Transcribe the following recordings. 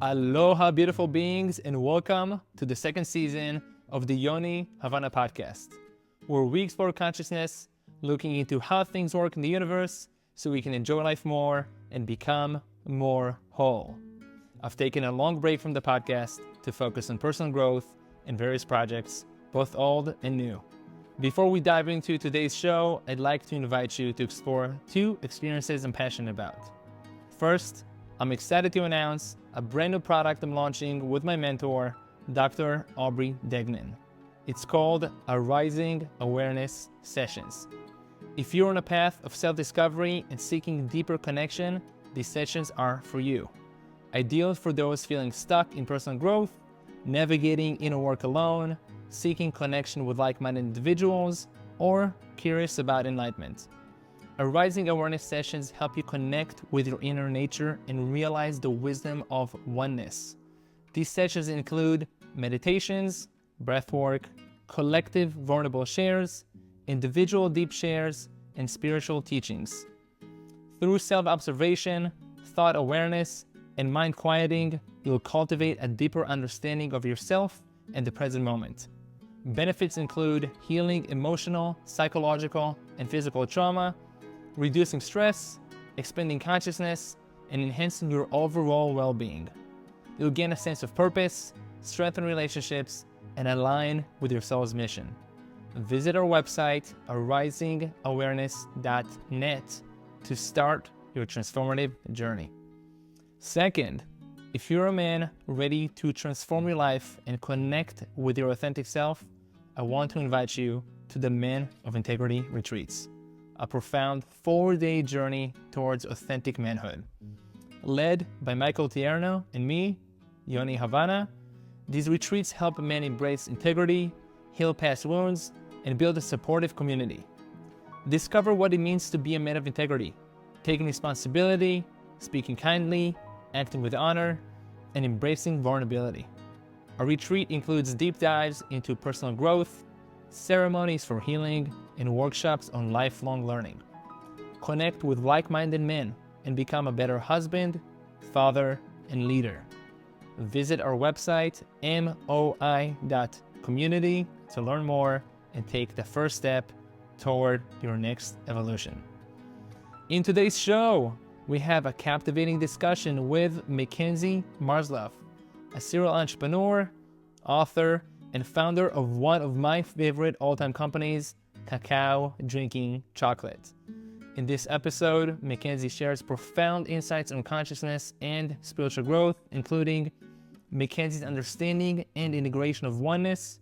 Aloha, beautiful beings, and welcome to the second season of the Yoni Havana podcast, where we explore consciousness, looking into how things work in the universe so we can enjoy life more and become more whole. I've taken a long break from the podcast to focus on personal growth and various projects, both old and new. Before we dive into today's show, I'd like to invite you to explore two experiences I'm passionate about. First, I'm excited to announce a brand new product I'm launching with my mentor, Dr. Aubrey Degnan. It's called Arising Awareness Sessions. If you're on a path of self-discovery and seeking deeper connection, these sessions are for you. Ideal for those feeling stuck in personal growth, navigating inner work alone, seeking connection with like-minded individuals, or curious about enlightenment. Arising Awareness Sessions help you connect with your inner nature and realize the wisdom of oneness. These sessions include meditations, breathwork, collective vulnerable shares, individual deep shares, and spiritual teachings. Through self-observation, thought awareness, and mind quieting, you'll cultivate a deeper understanding of yourself and the present moment. Benefits include healing emotional, psychological, and physical trauma, reducing stress, expanding consciousness, and enhancing your overall well-being. You'll gain a sense of purpose, strengthen relationships, and align with your soul's mission. Visit our website, arisingawareness.net, to start your transformative journey. Second, if you're a man ready to transform your life and connect with your authentic self, I want to invite you to the Men of Integrity Retreats, a profound 4-day journey towards authentic manhood. Led by Michael Tierno and me, Yoni Havana, these retreats help men embrace integrity, heal past wounds, and build a supportive community. Discover what it means to be a man of integrity, taking responsibility, speaking kindly, acting with honor, and embracing vulnerability. Our retreat includes deep dives into personal growth, ceremonies for healing, and workshops on lifelong learning. Connect with like-minded men and become a better husband, father, and leader. Visit our website, moi.community, to learn more and take the first step toward your next evolution. In today's show, we have a captivating discussion with Makenzie Marzluff, a serial entrepreneur, author, and founder of one of my favorite all-time companies, KAKAO Drinking Chocolate. In this episode, Makenzie shares profound insights on consciousness and spiritual growth, including Makenzie's understanding and integration of oneness,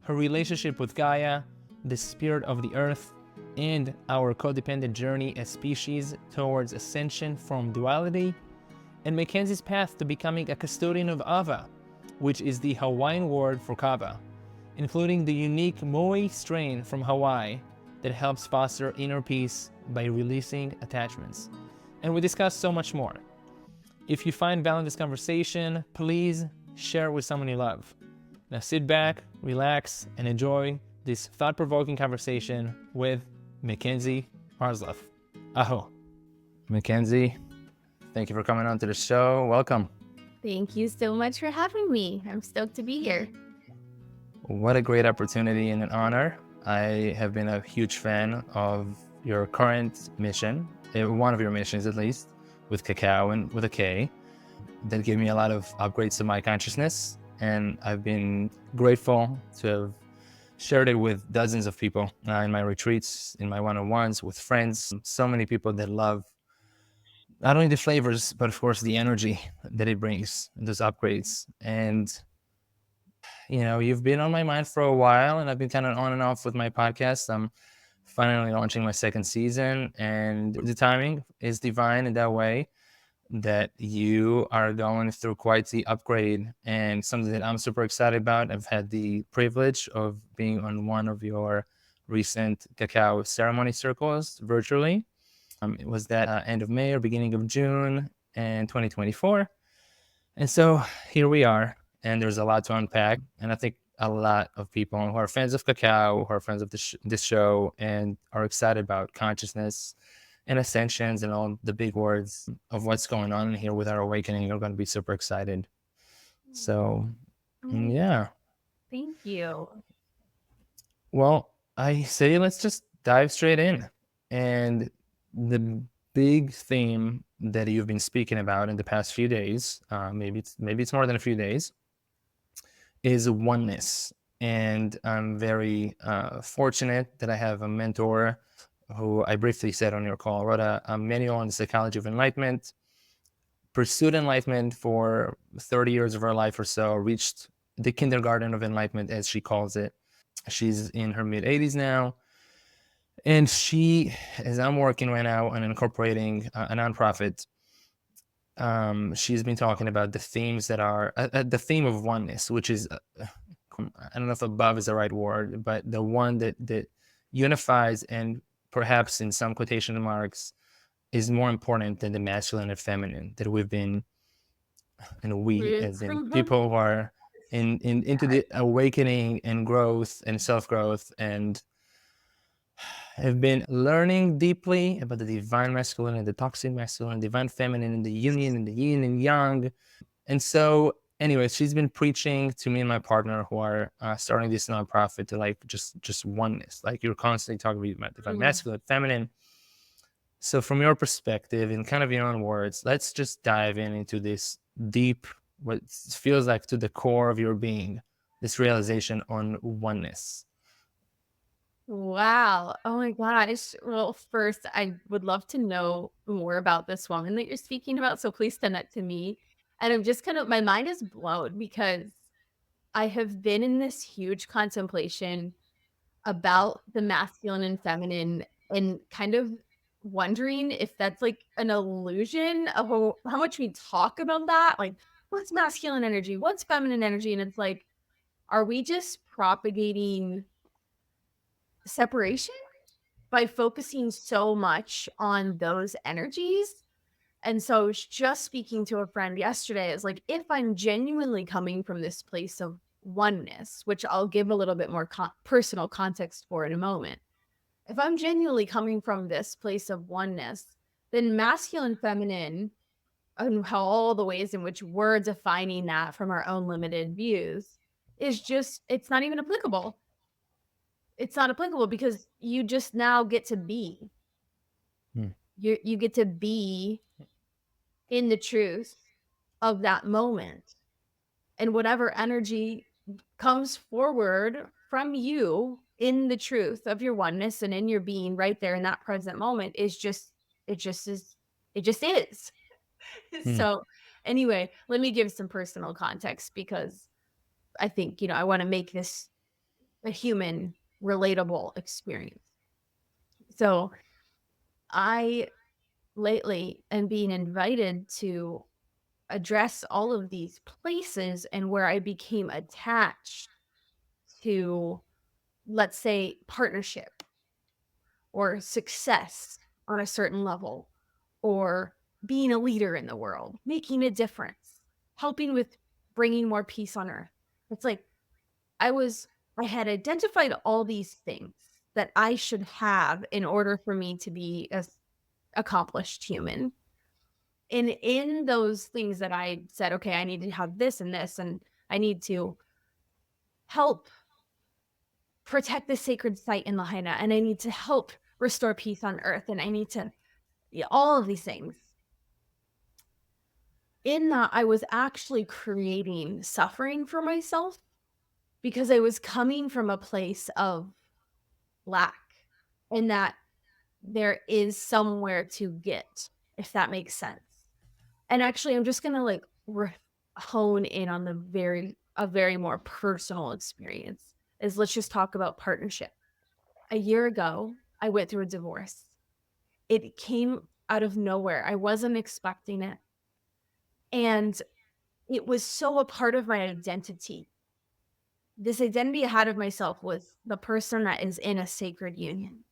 her relationship with Gaia, the spirit of the earth, and our codependent journey as species towards ascension from duality, and Makenzie's path to becoming a custodian of Awa, which is the Hawaiian word for Kava, including the unique Moe strain from Hawaii that helps foster inner peace by releasing attachments. And we discuss so much more. If you find value in this conversation, please share it with someone you love. Now sit back, relax, and enjoy this thought-provoking conversation with Makenzie Marzluff. Aho. Makenzie, thank you for coming on to the show. Welcome. Thank you so much for having me. I'm stoked to be here. What a great opportunity and an honor. I have been a huge fan of your current mission, one of your missions at least, with KAKAO and with a K. That gave me a lot of upgrades to my consciousness, and I've been grateful to have shared it with dozens of people in my retreats, in my one-on-ones, with friends. So many people that love not only the flavors, but of course the energy that it brings, those upgrades. And, you know, you've been on my mind for a while, and I've been kind of on and off with my podcast. I'm finally launching my second season, and the timing is divine in that way that you are going through quite the upgrade, and something that I'm super excited about. I've had the privilege of being on one of your recent KAKAO ceremony circles virtually. It was that end of May or beginning of June in 2024. And so here we are, and there's a lot to unpack. And I think a lot of people who are fans of KAKAO, who are fans of this show, and are excited about consciousness and ascensions and all the big words of what's going on here with our awakening. You're going to be super excited. So, yeah. Thank you. Well, I say let's just dive straight in. And the big theme that you've been speaking about in the past few days, maybe it's more than a few days, is oneness. And I'm very fortunate that I have a mentor who I briefly said on your call, wrote a manual on the psychology of enlightenment, pursued enlightenment for 30 years of her life or so, reached the kindergarten of enlightenment, as she calls it. She's in her mid 80s now. And she, as I'm working right now on incorporating a nonprofit, she's been talking about the themes that are the theme of oneness, which is, I don't know if above is the right word, but the one that unifies and perhaps in some quotation marks is more important than the masculine and feminine that we've been, and we as in people who are into the awakening and growth and self-growth and have been learning deeply about the divine masculine and the toxic masculine, divine feminine, and the union and the yin and yang. And so, anyways, she's been preaching to me and my partner who are starting this nonprofit to like just oneness. Like you're constantly talking about divine masculine, feminine. So, from your perspective, in kind of your own words, let's just dive into this deep, what feels like to the core of your being, this realization on oneness. Wow. Oh my gosh. Well, first, I would love to know more about this woman that you're speaking about. So please send that to me. And I'm just kind of, my mind is blown because I have been in this huge contemplation about the masculine and feminine and kind of wondering if that's like an illusion of how much we talk about that. Like, what's masculine energy? What's feminine energy? And it's like, are we just propagating separation by focusing so much on those energies? And so I was just speaking to a friend yesterday. It's like, if I'm genuinely coming from this place of oneness, which I'll give a little bit more personal context for in a moment. If I'm genuinely coming from this place of oneness, then masculine, feminine, and how all the ways in which we're defining that from our own limited views is just, it's not even applicable. It's not applicable because you just now get to be. You get to be in the truth of that moment. And whatever energy comes forward from you in the truth of your oneness and in your being right there in that present moment is just, it just is, it just is. So anyway, let me give some personal context because I think, I want to make this a human relatable experience. So I lately am being invited to address all of these places and where I became attached to, let's say, partnership or success on a certain level, or being a leader in the world, making a difference, helping with bringing more peace on earth. It's like I had identified all these things that I should have in order for me to be an accomplished human. And in those things that I said, okay, I need to have this and this, and I need to help protect the sacred site in Lahaina, and I need to help restore peace on earth, and I need to, all of these things. In that, I was actually creating suffering for myself because I was coming from a place of lack, and that there is somewhere to get, if that makes sense. And actually, I'm just gonna like hone in on a very more personal experience. Is let's just talk about partnership. A year ago, I went through a divorce. It came out of nowhere. I wasn't expecting it. And it was so a part of my identity. This identity I had of myself was the person that is in a sacred union.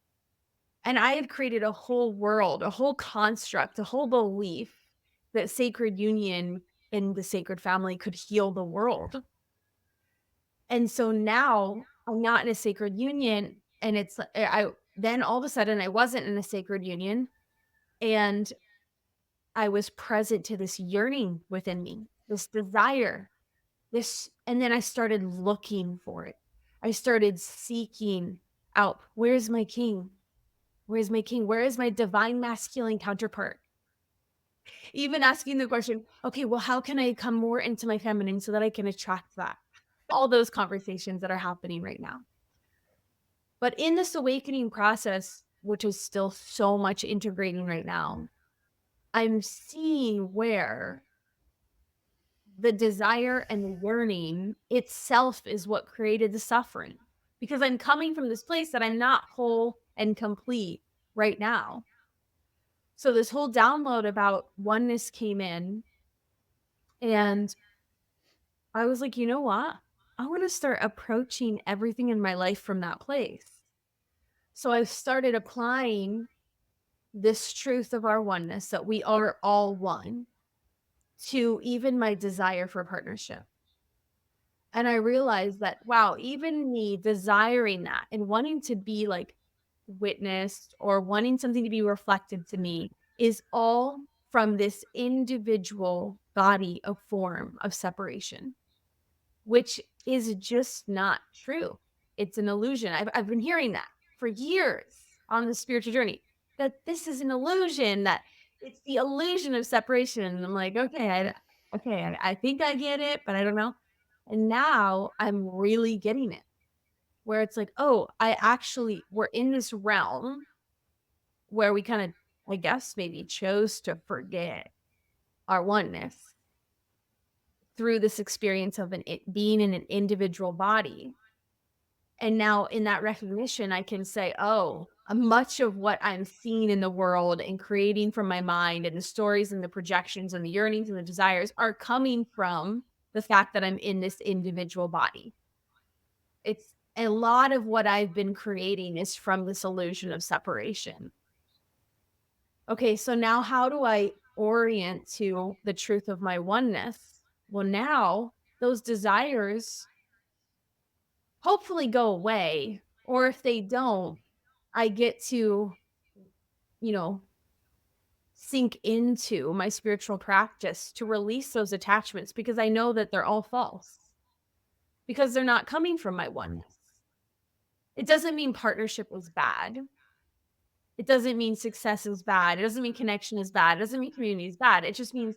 And I had created a whole world, a whole construct, a whole belief that sacred union in the sacred family could heal the world. And so now I'm not in a sacred union, and then all of a sudden I wasn't in a sacred union, And I was present to this yearning within me, this desire, and then I started looking for it. I started seeking out, where's my king? Where's my king? Where is my divine masculine counterpart? Even asking the question, okay, well, how can I come more into my feminine so that I can attract that? All those conversations that are happening right now. But in this awakening process, which is still so much integrating right now, I'm seeing where the desire and the yearning itself is what created the suffering. Because I'm coming from this place that I'm not whole and complete right now. So this whole download about oneness came in, and I was like, you know what? I want to start approaching everything in my life from that place. So I started applying this truth of our oneness, that we are all one, to even my desire for partnership. And I realized that, wow, even me desiring that and wanting to be like witnessed or wanting something to be reflected to me is all from this individual body of form of separation, which is just not true. It's an illusion. I've been hearing that for years on the spiritual journey, that this is an illusion, that it's the illusion of separation. And I'm like, okay, I think I get it, but I don't know. And now I'm really getting it, where it's like, oh, we're in this realm where we kind of, I guess, maybe chose to forget our oneness through this experience of being in an individual body. And now in that recognition, I can say, oh, much of what I'm seeing in the world and creating from my mind, and the stories and the projections and the yearnings and the desires, are coming from the fact that I'm in this individual body. It's a lot of what I've been creating is from this illusion of separation. Okay, so now how do I orient to the truth of my oneness? Well, now those desires hopefully go away. Or if they don't, I get to, sink into my spiritual practice to release those attachments, because I know that they're all false, because they're not coming from my oneness. It doesn't mean partnership was bad. It doesn't mean success is bad. It doesn't mean connection is bad. It doesn't mean community is bad. It just means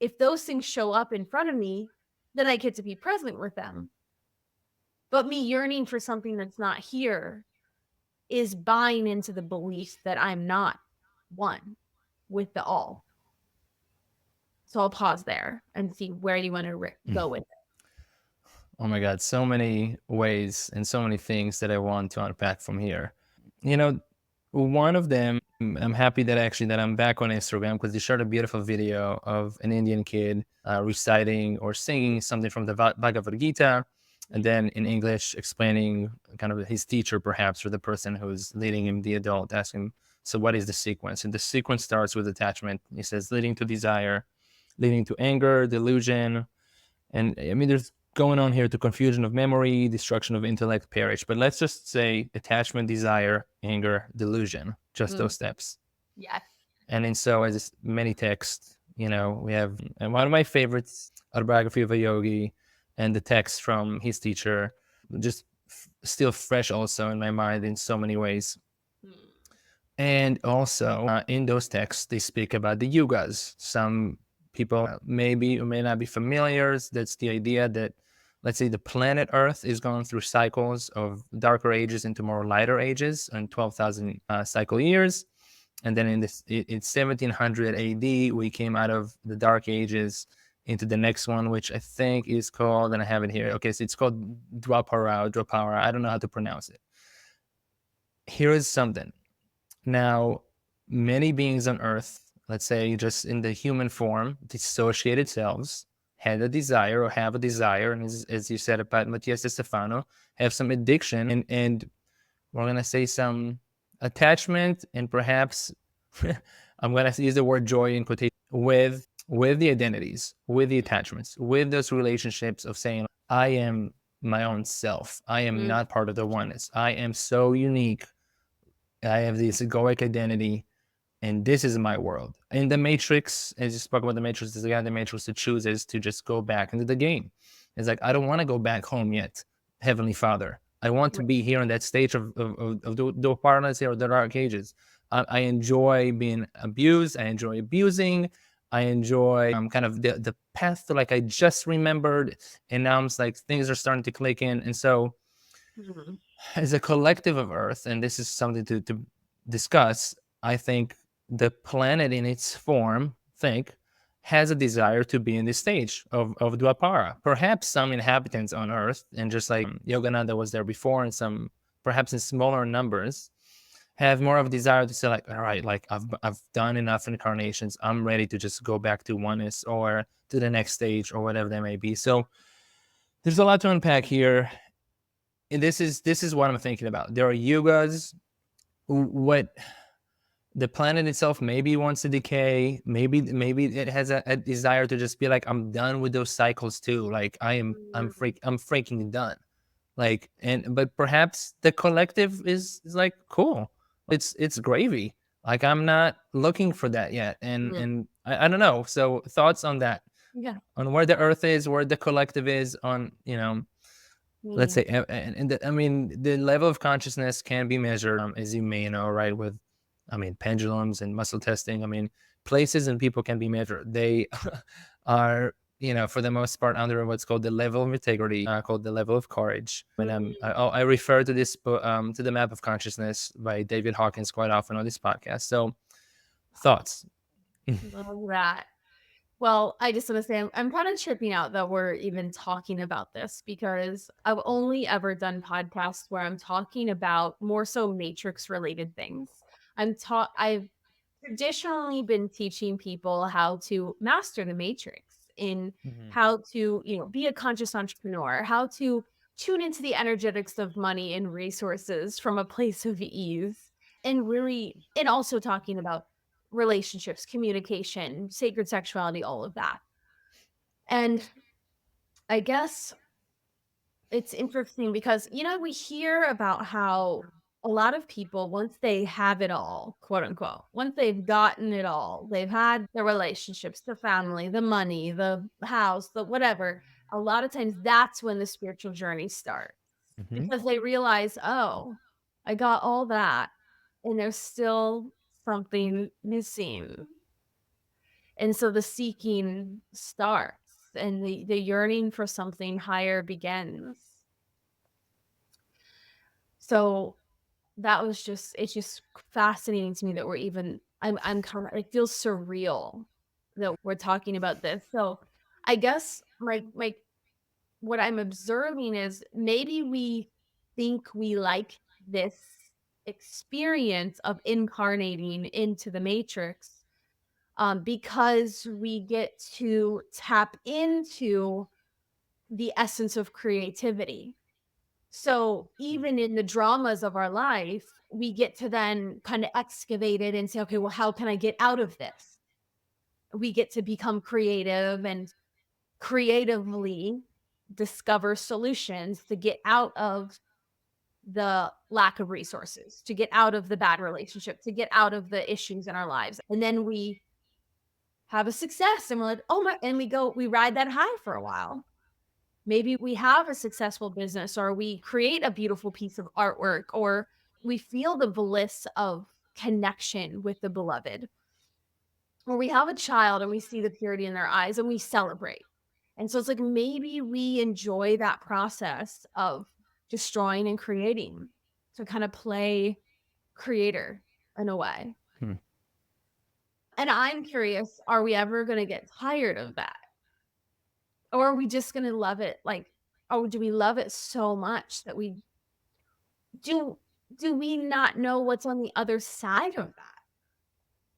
if those things show up in front of me, then I get to be present with them. But me yearning for something that's not here is buying into the belief that I'm not one with the all. So I'll pause there and see where you want to go with it. Oh my God, so many ways and so many things that I want to unpack from here. One of them, I'm happy that I'm back on Instagram, because you shared a beautiful video of an Indian kid reciting or singing something from the Bhagavad Gita, and then in English explaining kind of his teacher, perhaps, or the person who's leading him, the adult, asking him, so what is the sequence? And the sequence starts with attachment. He says, leading to desire, leading to anger, delusion. And I mean, there's going on here to confusion of memory, destruction of intellect, perish. But let's just say attachment, desire, anger, delusion, just those steps. Yes. And in so as many texts, we have, and one of my favorites, Autobiography of a Yogi, and the text from his teacher, just still fresh also in my mind in so many ways. And also in those texts, they speak about the yugas. Some people maybe or may not be familiar. That's the idea that, let's say, the planet Earth is going through cycles of darker ages into more lighter ages, and 12,000 cycle years. And then in 1700 AD, we came out of the dark ages into the next one, which I think is called, and I have it here. Okay, so it's called Dwapara. I don't know how to pronounce it. Here is something. Now, many beings on Earth, let's say just in the human form, dissociated selves, had a desire or have a desire, and as you said about Matias de Stefano, have some addiction, and we're going to say some attachment, and perhaps I'm going to use the word joy in quotation, with the identities, with the attachments, with those relationships of saying, I am my own self. I am not part of the oneness. I am so unique. I have this egoic identity. and this is my world. In the Matrix, as you spoke about the Matrix, is again the Matrix to choose is to just go back into the game. It's like, I don't want to go back home yet, Heavenly Father. I want to Right. be here in that stage of the paradise here, or the dark ages. I enjoy being abused. I enjoy abusing. I enjoy kind of the path to, like, I just remembered, and now I'm like, things are starting to click in. And so, Mhm. as a collective of Earth, and this is something to discuss, I think the planet in its form, has a desire to be in this stage of Dwapara. Perhaps some inhabitants on Earth, and just like Yogananda was there before, and some perhaps in smaller numbers, have more of a desire to say, like, all right, like, I've done enough incarnations. I'm ready to just go back to oneness, or to the next stage, or whatever that may be. So there's a lot to unpack here. And this is what I'm thinking about. There are yugas. What the planet itself maybe wants to decay. Maybe it has a desire to just be like, I'm done with those cycles too. Like, I'm freaking done. Like, but perhaps the collective is like, cool. It's gravy. Like, I'm not looking for that yet. And Mm. I don't know. So thoughts on that, Yeah. on where the Earth is, where the collective is, on, let's Mm. say, and I mean, the level of consciousness can be measured, as you may know, right, with, I mean, pendulums and muscle testing. I mean, places and people can be measured. They are, for the most part, under what's called the level of integrity, called the level of courage. And I refer to this to the map of consciousness by David Hawkins quite often on this podcast. So thoughts. Love that. Well, I just want to say I'm kind of tripping out that we're even talking about this because I've only ever done podcasts where I'm talking about more so matrix related things. I've traditionally been teaching people how to master the matrix, in Mhm. how to, be a conscious entrepreneur, how to tune into the energetics of money and resources from a place of ease, and really, and also talking about relationships, communication, sacred sexuality, all of that. And I guess it's interesting because, we hear about how a lot of people, once they have it all, quote unquote, once they've gotten it all, they've had the relationships, the family, the money, the house, the whatever. A lot of times that's when the spiritual journey starts, Mhm. because they realize, oh, I got all that and there's still something missing. And so the seeking starts and the yearning for something higher begins. So it's just fascinating to me that we're even, I'm kind of, it feels surreal that we're talking about this. So I guess my what I'm observing is maybe we think we like this experience of incarnating into the matrix, because we get to tap into the essence of creativity. So even in the dramas of our life, we get to then kind of excavate it and say, okay, well, how can I get out of this? We get to become creative and creatively discover solutions to get out of the lack of resources, to get out of the bad relationship, to get out of the issues in our lives. And then we have a success and we're like, oh my, and we ride that high for a while. Maybe we have a successful business, or we create a beautiful piece of artwork, or we feel the bliss of connection with the beloved, or we have a child and we see the purity in their eyes and we celebrate. And so it's like maybe we enjoy that process of destroying and creating, to kind of play creator in a way. Hmm. And I'm curious, are we ever going to get tired of that? Or are we just going to love it? Like, oh, do we love it so much that we do we not know what's on the other side of that?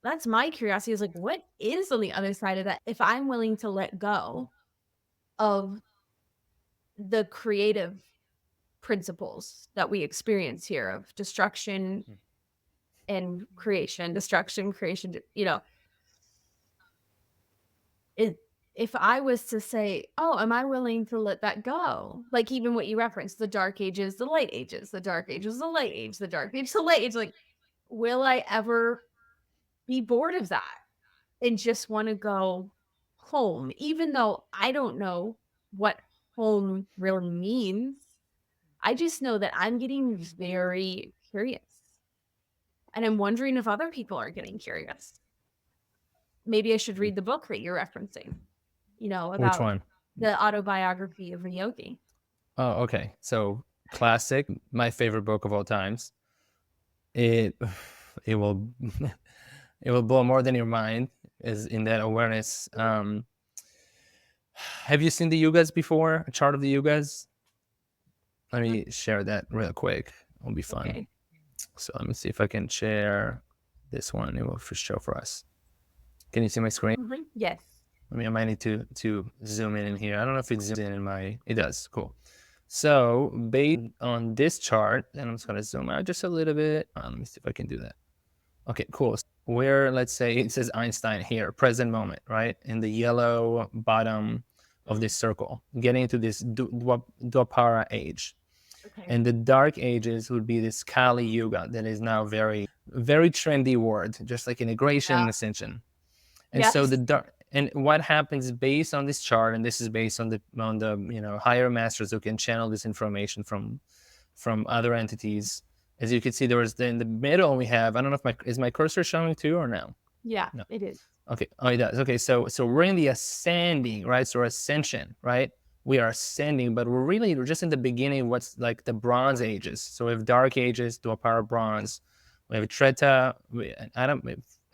That's my curiosity, is like, what is on the other side of that if I'm willing to let go of the creative principles that we experience here of destruction and creation, destruction, creation, it, if I was to say, oh, am I willing to let that go? Like even what you referenced, the dark ages, the light ages, the dark ages, the light age, the dark age, the light age, like, will I ever be bored of that and just want to go home, even though I don't know what home really means. I just know that I'm getting very curious. And I'm wondering if other people are getting curious. Maybe I should read the book that you're referencing, Which about one? the autobiography of a yogi. Oh, okay. So classic, my favorite book of all times. It it will it will blow more than your mind, is in that awareness. Have you seen the yugas before? A chart of the yugas? Let me share that real quick. It'll be fun. Okay. So let me see if I can share this one. It will show for us. Can you see my screen? Yes. I might need to zoom in here. I don't know if it zooms in my. It does. Cool. So based on this chart, and I'm just gonna zoom out just a little bit. Let me see if I can do that. Okay, cool. Where, let's say it says Einstein here, present moment, right? In the yellow bottom of this circle, getting into this Dwapara age. Okay. And the dark ages would be this Kali Yuga that is now very, very trendy word, just like integration and ascension. And so the dark, and what happens based on this chart, and this is based on the higher masters who can channel this information from other entities. As you can see, there was in the middle we have, I don't know if is my cursor showing too or no? Yeah, No. it is. Okay. Oh, it does. Okay. So we're in the ascending, right? So ascension, right? We are ascending, but we're just in the beginning. What's like the bronze ages. So we have dark ages, Dwapara bronze. We have Treta.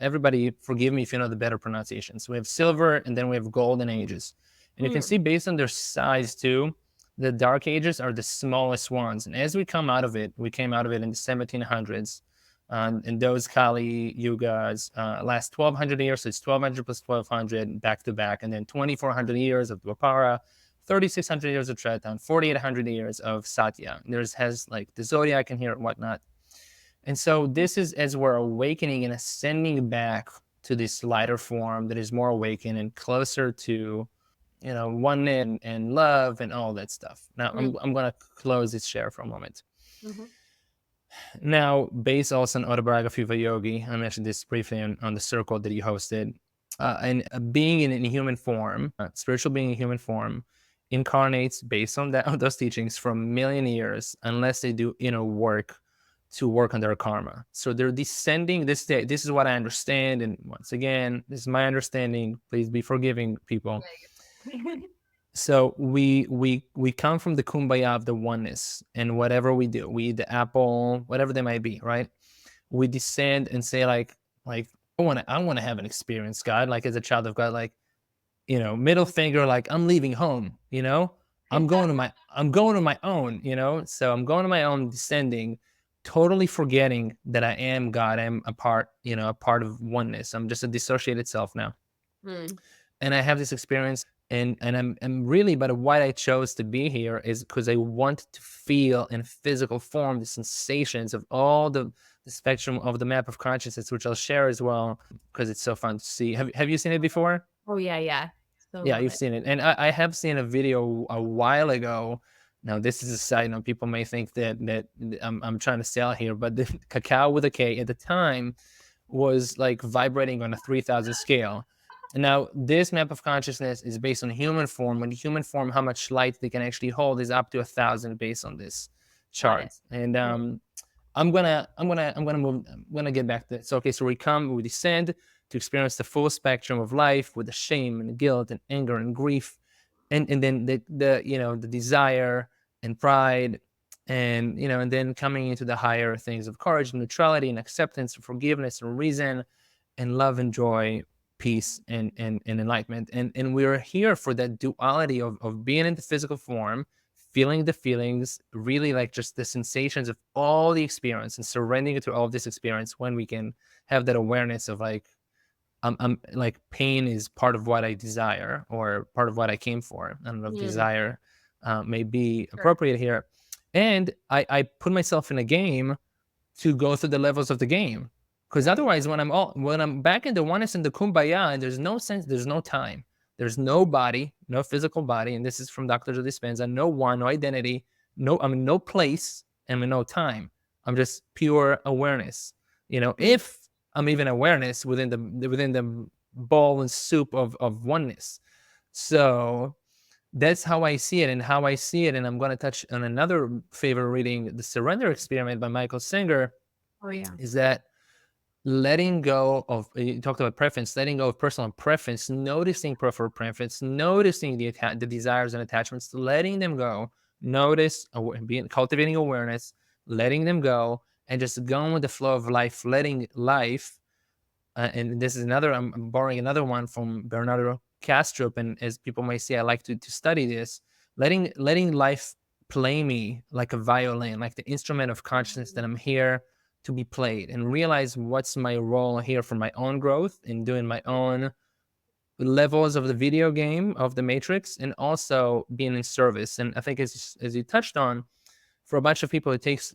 Everybody forgive me if you know the better pronunciations. We have silver, and then we have golden ages. And you can see based on their size too, the dark ages are the smallest ones. And as we come out of it, we came out of it in the 1700s. And those Kali Yugas last 1,200 years. So it's 1,200 plus 1,200 back to back. And then 2,400 years of Dwapara, 3,600 years of Treta, and 4,800 years of Satya. Has like the zodiac in here and whatnot. And so this is as we're awakening and ascending back to this lighter form that is more awakened and closer to, oneness and love and all that stuff. Now I'm going to close this share for a moment. Now, based also on autobiography of a yogi, I mentioned this briefly on the circle that you hosted, and being in a human form, spiritual being in human form, incarnates based on those teachings for a million years, unless they do inner work to work on their karma. So they're descending this day. This is what I understand, and once again, this is my understanding. Please be forgiving, people. So we come from the kumbaya of the oneness, and whatever we do, we eat the apple, whatever they might be, right? We descend and say like I want to have an experience, God, like as a child of God, like, middle finger, like I'm leaving home, I'm going to my own, so I'm going to my own, descending, totally forgetting that I am God. I'm a part of oneness. I'm just a dissociated self now. And I have this experience, and I'm really, but why I chose to be here is because I want to feel in physical form the sensations of all the spectrum of the map of consciousness, which I'll share as well, because it's so fun to see. Have you seen it before? Oh yeah. So yeah, you've seen it. And I have seen a video a while ago. Now, this is a side note. People may think that I'm trying to sell here, but the KAKAO with a K at the time was like vibrating on a 3,000 scale. And now this map of consciousness is based on human form. When human form, how much light they can actually hold is up to 1,000 based on this chart. And I'm gonna get back to it. So okay, so we descend to experience the full spectrum of life with the shame and guilt and anger and grief, and then the desire and pride, and and then coming into the higher things of courage and neutrality and acceptance and forgiveness and reason and love and joy, peace and enlightenment. And we're here for that duality of being in the physical form, feeling the feelings, really like just the sensations of all the experience, and surrendering to all of this experience when we can have that awareness of like, I'm like, pain is part of what I desire or part of what I came for. I don't know if desire may be appropriate here. And I put myself in a game to go through the levels of the game. Because otherwise, when I'm back in the oneness and the kumbaya, and there's no sense, there's no time, there's no body, no physical body, and this is from Dr. Joe Dispenza, no one, no identity, no place, and no time. I'm just pure awareness. If I'm even awareness within the bowl and soup of oneness. So that's how I see it, and how I see it. And I'm going to touch on another favorite reading, The Surrender Experiment by Michael Singer, Oh yeah. is that letting go of, you talked about preference, letting go of personal preference, noticing preferred preference, noticing the desires and attachments, letting them go, notice, cultivating awareness, letting them go, and just going with the flow of life, letting life. And this is another, I'm borrowing another one from Bernardo Kastrup, and as people may say, I like to study this, letting life play me like a violin, like the instrument of consciousness that I'm here to be played, and realize what's my role here for my own growth in doing my own levels of the video game of the matrix, and also being in service. And I think, as you touched on, for a bunch of people, it takes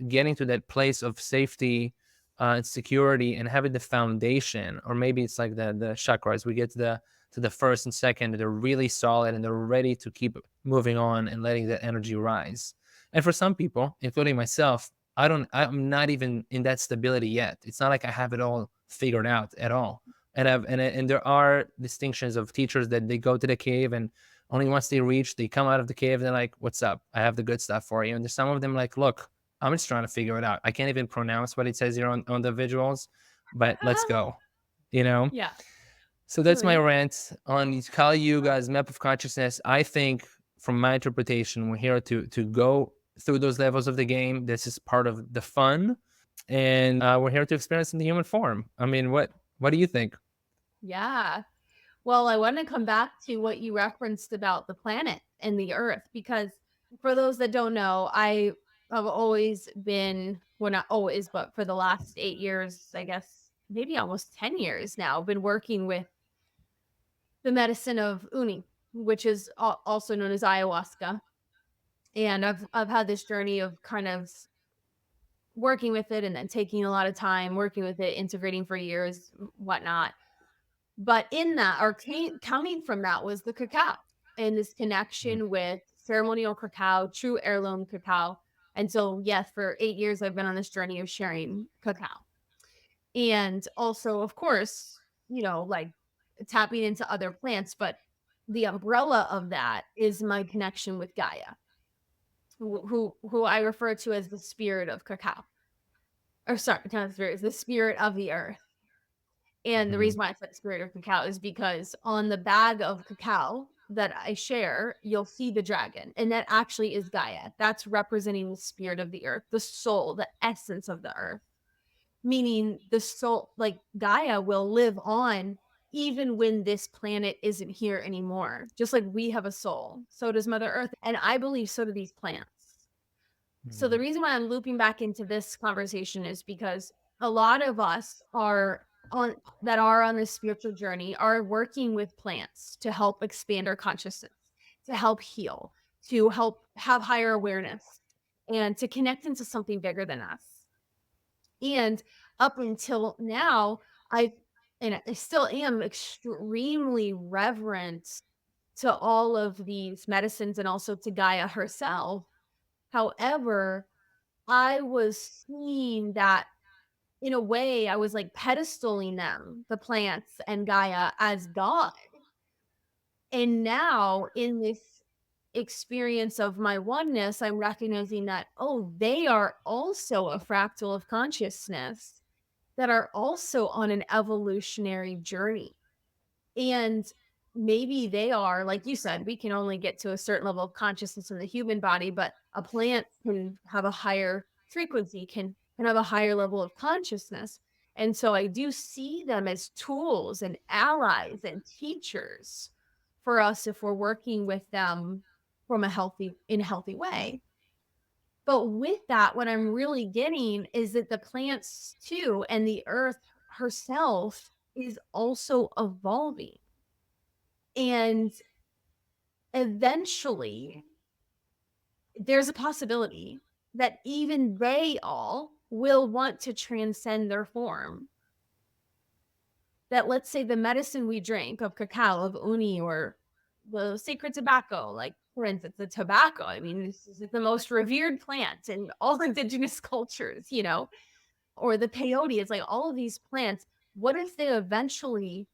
getting to that place of safety and security, and having the foundation, or maybe it's like the chakras. We get to the first and second, they're really solid and they're ready to keep moving on and letting that energy rise. And for some people, including myself, I'm not even in that stability yet. It's not like I have it all figured out at all. And there are distinctions of teachers that they go to the cave, and only once they come out of the cave, they're like, "What's up? I have the good stuff for you." And there's some of them like, "Look, I'm just trying to figure it out. I can't even pronounce what it says here on the visuals, but let's go." You know. Yeah. So that's my Totally. rant on Kali Yuga's map of consciousness. I think, from my interpretation, we're here to go through those levels of the game. This is part of the fun, and we're here to experience in the human form. I mean, what do you think? Yeah. Well, I want to come back to what you referenced about the planet and the earth, because for those that don't know, I have always been, well, not always, but for the last 8 years, I guess maybe almost 10 years now, been working with the medicine of uni, which is also known as ayahuasca. And I've had this journey of kind of working with it and then taking a lot of time working with it, integrating for years, whatnot. But in that, or coming from that, was the cacao and this Mm. connection with ceremonial cacao, true heirloom cacao. And so, yes, for 8 years, I've been on this journey of sharing cacao. And also, of course, like tapping into other plants. But the umbrella of that is my connection with Gaia, who I refer to as the spirit of cacao. Or sorry, not the spirit, it's the spirit of the earth. And the Mhm. reason why I said spirit of cacao is because on the bag of cacao that I share, you'll see the dragon. And that actually is Gaia. That's representing the spirit of the earth, the soul, the essence of the earth. Meaning the soul, like Gaia will live on even when this planet isn't here anymore. Just like we have a soul, so does Mother Earth. And I believe so do these plants. So the Mhm. reason why I'm looping back into this conversation is because a lot of us are on that are on this spiritual journey are working with plants to help expand our consciousness, to help heal, to help have higher awareness, and to connect into something bigger than us. And up until now, I and I still am extremely reverent to all of these medicines and also to Gaia herself. However, I was seeing that in a way, I was like pedestaling them, the plants and Gaia, as God. And now in this experience of my oneness, I'm recognizing that, oh, they are also a fractal of consciousness that are also on an evolutionary journey. And maybe they are, like you said, we can only get to a certain level of consciousness in the human body, but a plant can have a higher frequency, can have a higher level of consciousness. And so I do see them as tools and allies and teachers for us if we're working with them from in a healthy way. But with that, what I'm really getting is that the plants too and the earth herself is also evolving. And eventually, there's a possibility that even they all will want to transcend their form. That, let's say, the medicine we drink of cacao, of uni, or the sacred tobacco, like for instance, the tobacco. I mean, this is the most revered plant in all indigenous cultures, or the peyote. It's like all of these plants. What if they eventually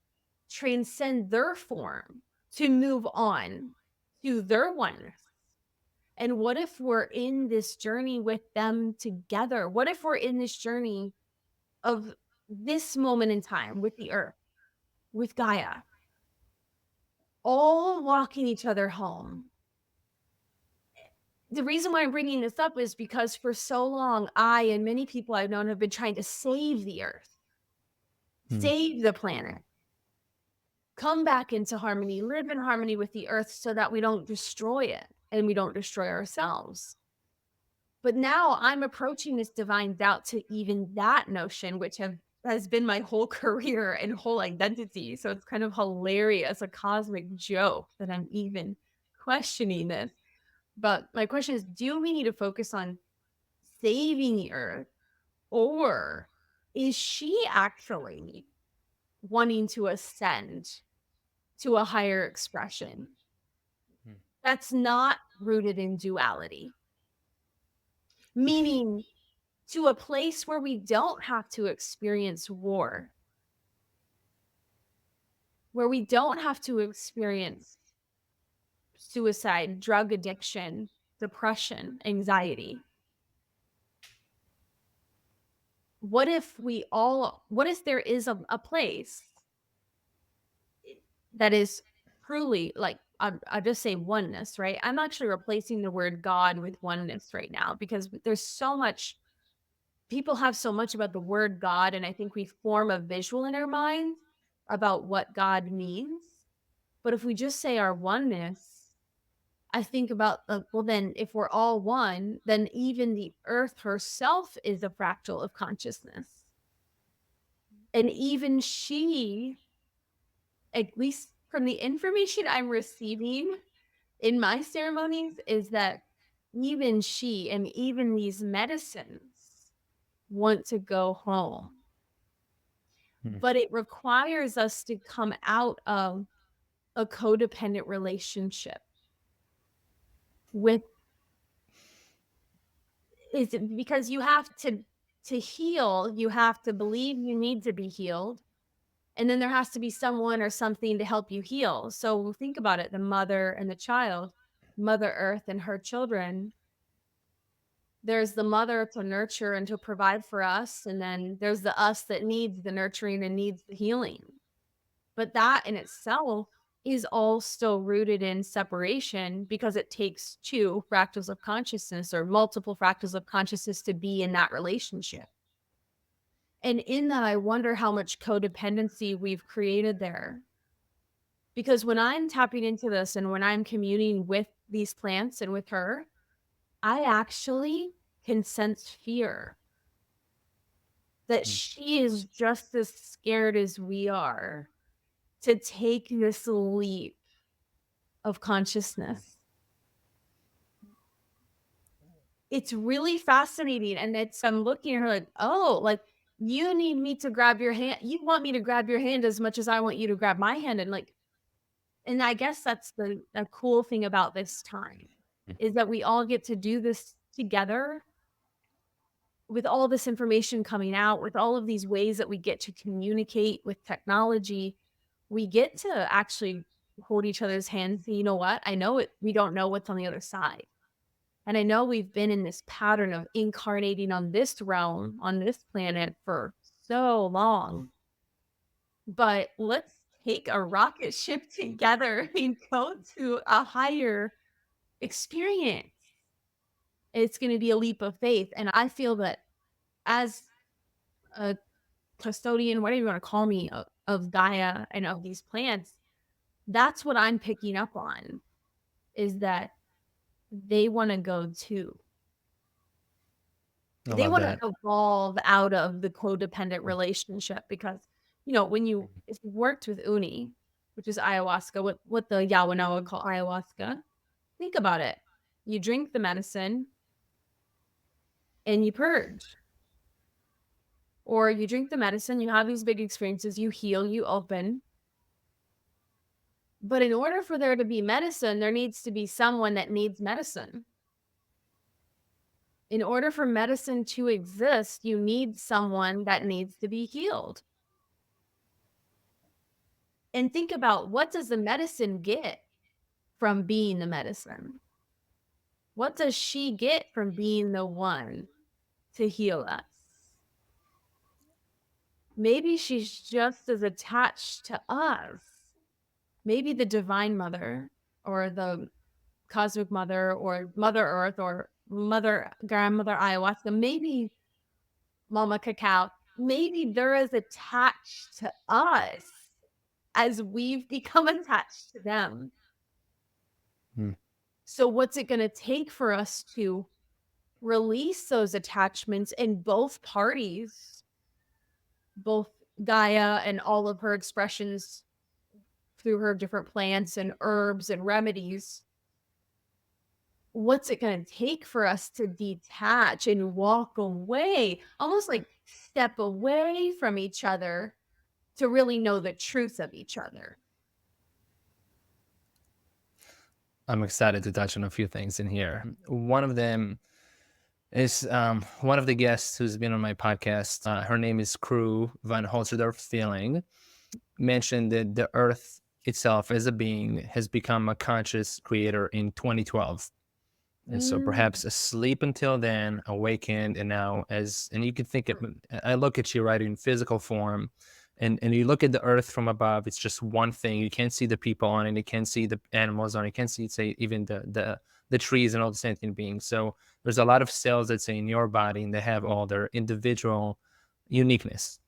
transcend their form to move on to their oneness? And what if we're in this journey with them together? What if we're in this journey of this moment in time with the earth, with Gaia, all walking each other home? The reason why I'm bringing this up is because for so long, I and many people I've known have been trying to save the earth, save the planet, come back into harmony, live in harmony with the earth so that we don't destroy it and we don't destroy ourselves. But now I'm approaching this divine doubt to even that notion, which has been my whole career and whole identity. So it's kind of hilarious, a cosmic joke that I'm even questioning this. But my question is, do we need to focus on saving the earth, or is she actually wanting to ascend to a higher expression that's not rooted in duality? Meaning to a place where we don't have to experience war, where we don't have to experience suicide, drug addiction, depression, anxiety. What if there is a place that is truly like, I'll just say oneness, right? I'm actually replacing the word God with oneness right now, because there's so much, people have so much about the word God, and I think we form a visual in our mind about what God means. But if we just say our oneness, I think about, well, then if we're all one, then even the earth herself is a fractal of consciousness. And even she, at least from the information I'm receiving in my ceremonies, is that even she and even these medicines want to go home. But it requires us to come out of a codependent relationship with, is it because you have to heal, you have to believe you need to be healed. And then there has to be someone or something to help you heal. So think about it, the mother and the child, Mother Earth and her children. There's the mother to nurture and to provide for us. And then there's the us that needs the nurturing and needs the healing. But that in itself is all still rooted in separation, because it takes two fractals of consciousness or multiple fractals of consciousness to be in that relationship. And in that, I wonder how much codependency we've created there. Because when I'm tapping into this and when I'm communing with these plants and with her, I actually can sense fear that she is just as scared as we are to take this leap of consciousness. It's really fascinating. And I'm looking at her like, oh, like, you need me to grab your hand. You want me to grab your hand as much as I want you to grab my hand. And I guess that's the cool thing about this time, is that we all get to do this together with all this information coming out, with all of these ways that we get to communicate with technology. We get to actually hold each other's hands. You know what? I know we don't know what's on the other side. And I know we've been in this pattern of incarnating on this realm, on this planet for so long. But let's take a rocket ship together and go to a higher experience. It's going to be a leap of faith. And I feel that as a custodian, whatever you want to call me, of Gaia and of these plants, that's what I'm picking up on, is that they want to go too. They want to evolve out of the codependent relationship, because, when if you worked with Uni, which is ayahuasca, what the Yawanawa call ayahuasca, think about it. You drink the medicine and you purge. Or you drink the medicine, you have these big experiences, you heal, you open. But in order for there to be medicine, there needs to be someone that needs medicine. In order for medicine to exist, you need someone that needs to be healed. And think about, what does the medicine get from being the medicine? What does she get from being the one to heal us? Maybe she's just as attached to us. Maybe the divine mother or the cosmic mother or Mother Earth or Mother Grandmother Ayahuasca, maybe Mama KAKAO, maybe they're as attached to us as we've become attached to them. So what's it going to take for us to release those attachments in both parties, both Gaia and all of her expressions through her different plants and herbs and remedies? What's it going to take for us to detach and walk away, almost like step away from each other to really know the truth of each other? I'm excited to touch on a few things in here. One of them is one of the guests who's been on my podcast. Her name is Crew Van Holzerdorf Feeling. Mentioned that the Earth itself as a being has become a conscious creator in 2012. And so perhaps asleep until then, awakened, and now and you could think I look at you right in physical form, and you look at the Earth from above, it's just one thing. You can't see the people on it, you can't see the animals on it, you can't see, say, even the trees and all the sentient beings. So there's a lot of cells that say in your body, and they have all their individual uniqueness.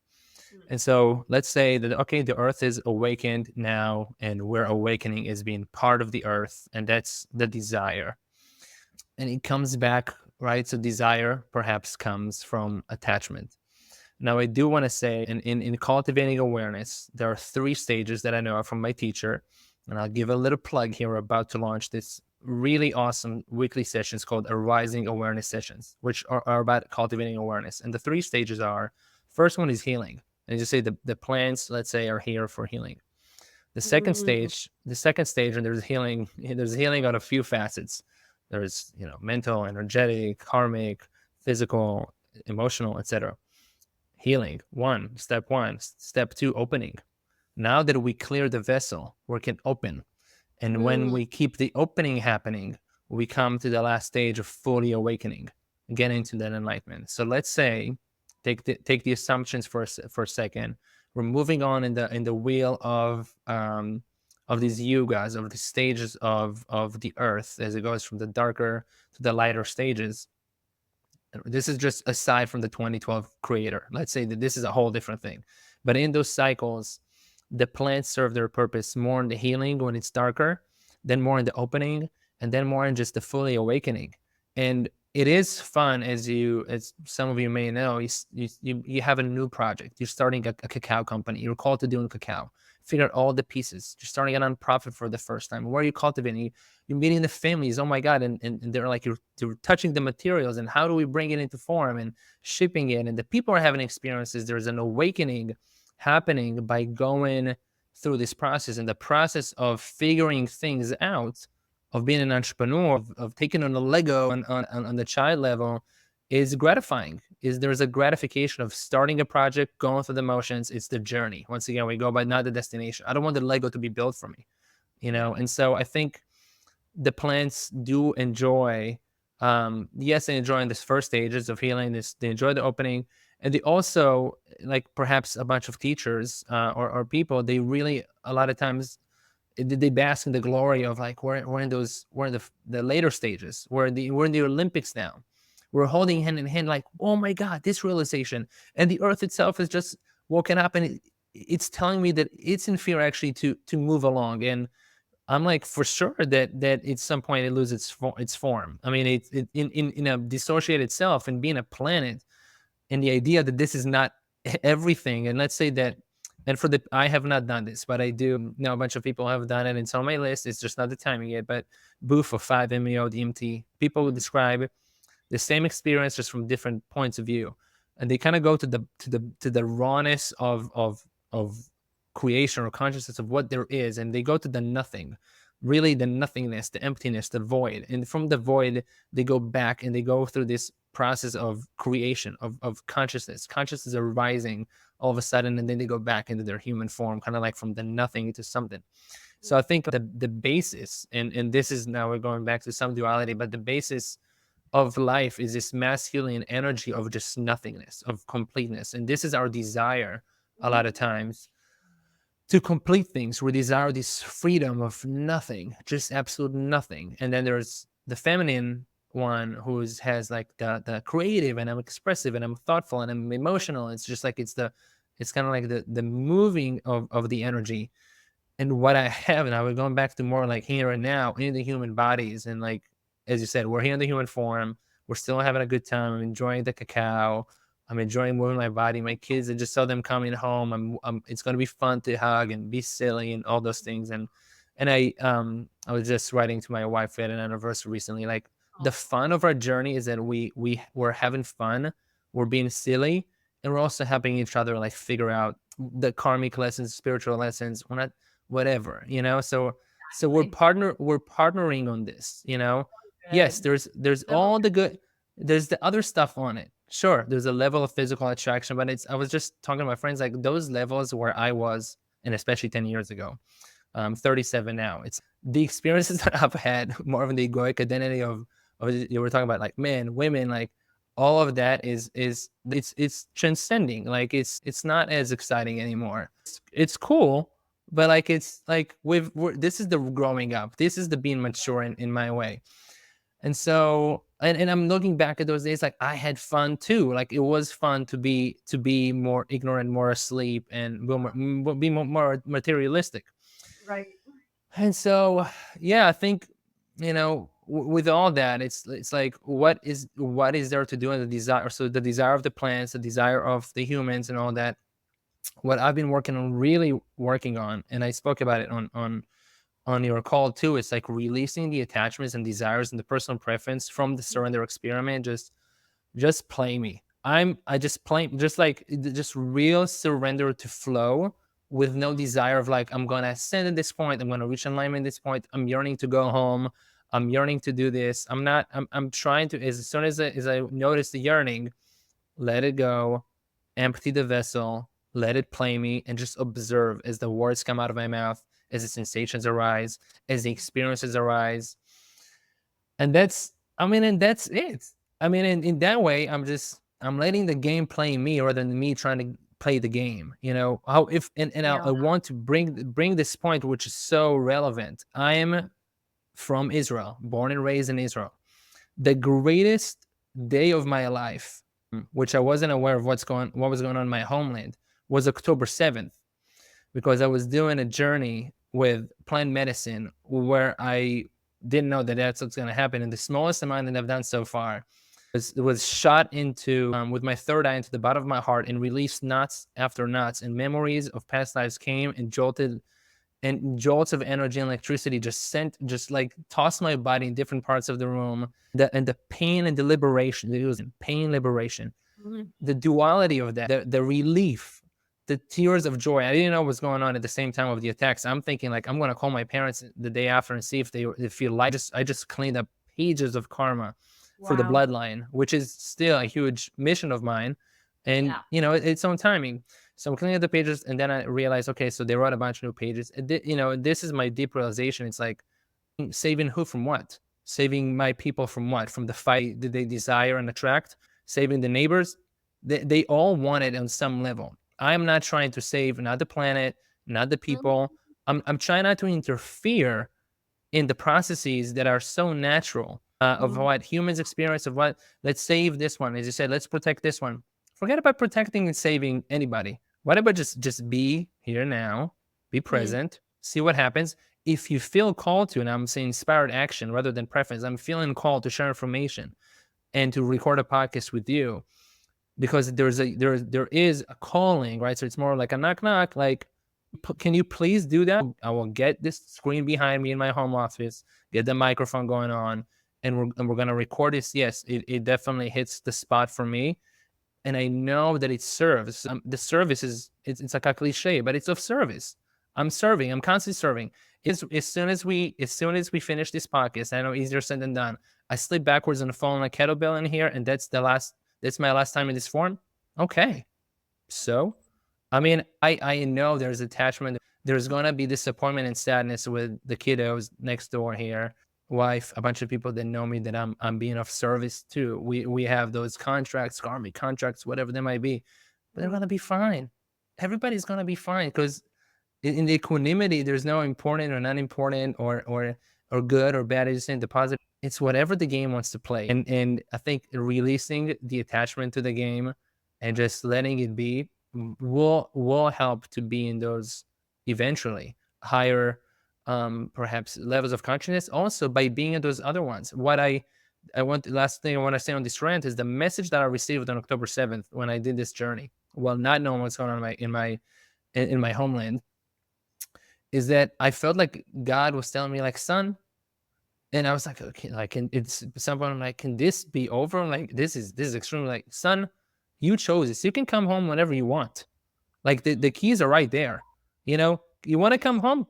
And so let's say that, okay, the Earth is awakened now, and we're awakening as being part of the Earth, and that's the desire. And it comes back, right? So desire perhaps comes from attachment. Now, I do want to say, in cultivating awareness, there are 3 stages that I know from my teacher. And I'll give a little plug here. We're about to launch this really awesome weekly sessions called Arising Awareness Sessions, which are about cultivating awareness. And the 3 stages are, first one is healing. And you say the plants, let's say, are here for healing. The second stage, and there's healing on a few facets. There's, mental, energetic, karmic, physical, emotional, etc. Healing, step 1. Step 2, opening. Now that we clear the vessel, we can open. And when we keep the opening happening, we come to the last stage of fully awakening, get into that enlightenment. So let's say, take the assumptions for a second. We're moving on in the wheel of these yugas, of the stages of the Earth, as it goes from the darker to the lighter stages. This is just aside from the 2012 creator. Let's say that this is a whole different thing. But in those cycles, the plants serve their purpose more in the healing when it's darker, then more in the opening, and then more in just the fully awakening. And it is fun, as some of you may know, you have a new project. You're starting a cacao company. You're called to doing cacao. Figure out all the pieces. You're starting a nonprofit for the first time. Where are you cultivating? You're meeting the families. Oh my God. And they're like, you're touching the materials, and how do we bring it into form and shipping it? And the people are having experiences. There's an awakening happening by going through this process, and the process of figuring things out, of being an entrepreneur, of taking on a Lego on the child level, is gratifying. There's a gratification of starting a project, going through the motions. It's the journey. Once again, we go by not the destination. I don't want the Lego to be built for me, And so I think the plants do enjoy, yes, they enjoy in this first stages of healing. They enjoy the opening, and they also, like perhaps a bunch of teachers or people, they really, a lot of times, they bask in the glory of, like, we're in the later stages, we're in the Olympics now. We're holding hand in hand, like, oh my God, this realization. And the Earth itself is just woken up, and it's telling me that it's in fear actually to move along. And I'm like, for sure that at some point it loses its form. I mean, it in a dissociated self, and being a planet, and the idea that this is not everything. And let's say that, and I have not done this, but I do know a bunch of people have done it. And it's on my list. It's just not the timing yet. But booth of 5-MeO DMT, people would describe the same experience just from different points of view, and they kind of go to the rawness of creation or consciousness of what there is, and they go to the nothing. really the nothingness, the emptiness, the void. And from the void, they go back and they go through this process of creation, of consciousness. Consciousness are rising all of a sudden, and then they go back into their human form, kind of like from the nothing to something. So I think the basis, and this is now we're going back to some duality, but the basis of life is this masculine energy of just nothingness, of completeness. And this is our desire a lot of times to complete things. We desire this freedom of nothing, just absolute nothing. And then there's the feminine one who has like the creative, and I'm expressive, and I'm thoughtful, and I'm emotional. It's just like it's kind of like the moving of the energy. And what I have, and I was going back to more like here and now in the human bodies. And like, as you said, we're here in the human form. We're still having a good time. I'm enjoying the KAKAO. I'm enjoying moving my body. My kids, I just saw them coming home. It's going to be fun to hug and be silly and all those things. And I was just writing to my wife at an anniversary recently. Like, the fun of our journey is that we're having fun. We're being silly, and we're also helping each other like figure out the karmic lessons, spiritual lessons. We're not whatever, so we're partnering on this, yes, there's all the good, there's the other stuff on it. Sure, there's a level of physical attraction, but I was just talking to my friends, like those levels where I was, and especially 10 years ago, 37 now, it's the experiences that I've had more of the egoic identity of you were talking about, like men, women, like all of that is it's transcending. Like it's not as exciting anymore. It's cool, but like it's like this is the growing up, this is the being mature in my way. And so and I'm looking back at those days, like I had fun too. Like it was fun to be more ignorant, more asleep, and be more materialistic. Right. And so yeah, I think, with all that, it's like what is there to do in the desire. So the desire of the plants, the desire of the humans, and all that, what I've been really working on, and I spoke about it on your call too, it's like releasing the attachments and desires and the personal preference from the surrender experiment. Just play me. I just play, just real surrender to flow, with no desire of like, I'm gonna ascend at this point, I'm gonna reach alignment at this point, I'm yearning to go home, I'm yearning to do this. I'm trying to, as soon as I notice the yearning, let it go, empty the vessel, let it play me, and just observe as the words come out of my mouth, as the sensations arise, as the experiences arise. And that's it. I mean, in that way, I'm letting the game play me rather than me trying to play the game. How if and I want to bring this point, which is so relevant. I am from Israel, born and raised in Israel. The greatest day of my life, which I wasn't aware of what was going on in my homeland, was October 7th, because I was doing a journey with plant medicine where I didn't know that that's what's going to happen. And the smallest amount that I've done so far was shot into, with my third eye, into the bottom of my heart, and released knots after knots, and memories of past lives came and jolts of energy and electricity just like tossed my body in different parts of the room. The pain and the liberation, it was pain, liberation, the duality of that, the relief, the tears of joy. I didn't know what was going on at the same time of the attacks. I'm thinking like, I'm going to call my parents the day after and see if they feel like, I just cleaned up pages of karma for the bloodline, which is still a huge mission of mine. And, its own timing. So I'm cleaning up the pages, and then I realized, okay, so they wrote a bunch of new pages. This is my deep realization. It's like, saving who from what? Saving my people from what? From the fight that they desire and attract? Saving the neighbors? They all want it on some level. I'm not trying to save not the planet, not the people. I'm trying not to interfere in the processes that are so natural, of what humans experience, of what, let's save this one. As you said, let's protect this one. Forget about protecting and saving anybody. What about just be here now, be present, see what happens. If you feel called to, and I'm saying inspired action rather than preference, I'm feeling called to share information and to record a podcast with you, because there is a calling, right? So it's more like a knock knock, like, can you please do that? I will get this screen behind me in my home office, get the microphone going on, and we're gonna record this. Yes, it definitely hits the spot for me. And I know that it serves. The service is, it's like a cliche, but it's of service. I'm serving. I'm constantly serving. As soon as we finish this podcast, I know easier said than done. I slip backwards on the phone like kettlebell in here, and that's my last time in this form. Okay. So, I mean, I know there's attachment. There's gonna be disappointment and sadness with the kiddos next door here, wife, a bunch of people that know me that I'm being of service to. We have those contracts, karmic contracts, whatever they might be, but they're gonna be fine. Everybody's gonna be fine because in the equanimity, there's no important or non-important or good or bad. As in the positive, it's whatever the game wants to play. And I think releasing the attachment to the game and just letting it be will help to be in those eventually higher perhaps levels of consciousness. Also by being in those other ones. Last thing I want to say on this rant is the message that I received on October 7th when I did this journey, while not knowing what's going on in my homeland, is that I felt like God was telling me, like, son, and I was like, okay, like, it's someone, I'm like, can this be over? Like, this is extremely, like, son, you chose this. You can come home whenever you want. Like, the keys are right there. You know, you want to come home,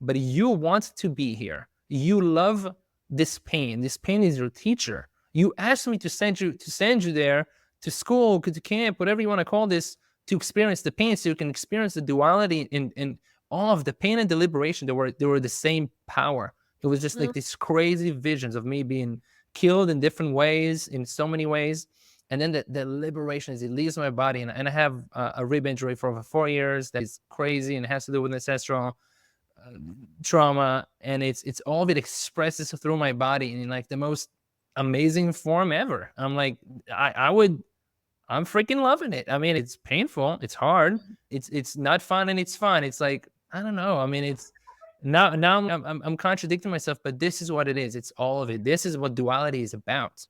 but you want to be here. You love this pain. This pain is your teacher. You asked me to send you there to school, to camp, whatever you want to call this, to experience the pain, so you can experience the duality in all of the pain and the liberation. They were the same power. It was just like these crazy visions of me being killed in different ways, in so many ways. And then the liberation as it leaves my body. And I have a rib injury for over 4 years. That is crazy and has to do with ancestral trauma. And it's all of it expresses through my body in like the most amazing form ever. I'm like, I'm freaking loving it. I mean, it's painful. It's hard. It's not fun, and it's fun. It's like, I don't know. I mean, it's now I'm contradicting myself, but this is what it is. It's all of it. This is what duality is about.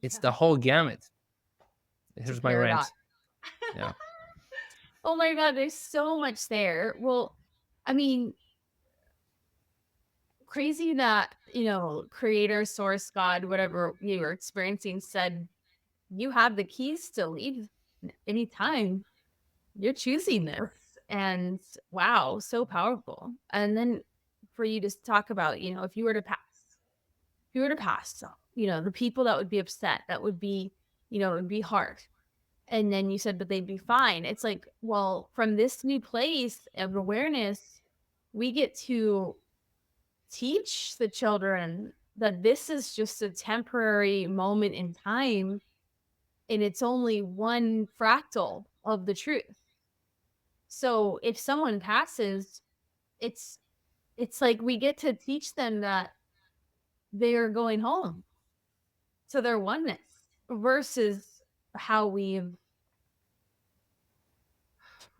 It's the whole gamut. Here's my rant. Yeah. Oh my God, there's so much there. Well, I mean, crazy that, creator, source, God, whatever you were experiencing, said you have the keys to leave anytime. You're choosing this. And wow, so powerful. And then for you to talk about, if you were to pass, the people that would be upset, that would be, it would be hard. And then you said, but they'd be fine. It's like, well, from this new place of awareness, we get to teach the children that this is just a temporary moment in time, and it's only one fractal of the truth. So if someone passes, it's like we get to teach them that they are going home to their oneness, versus how we've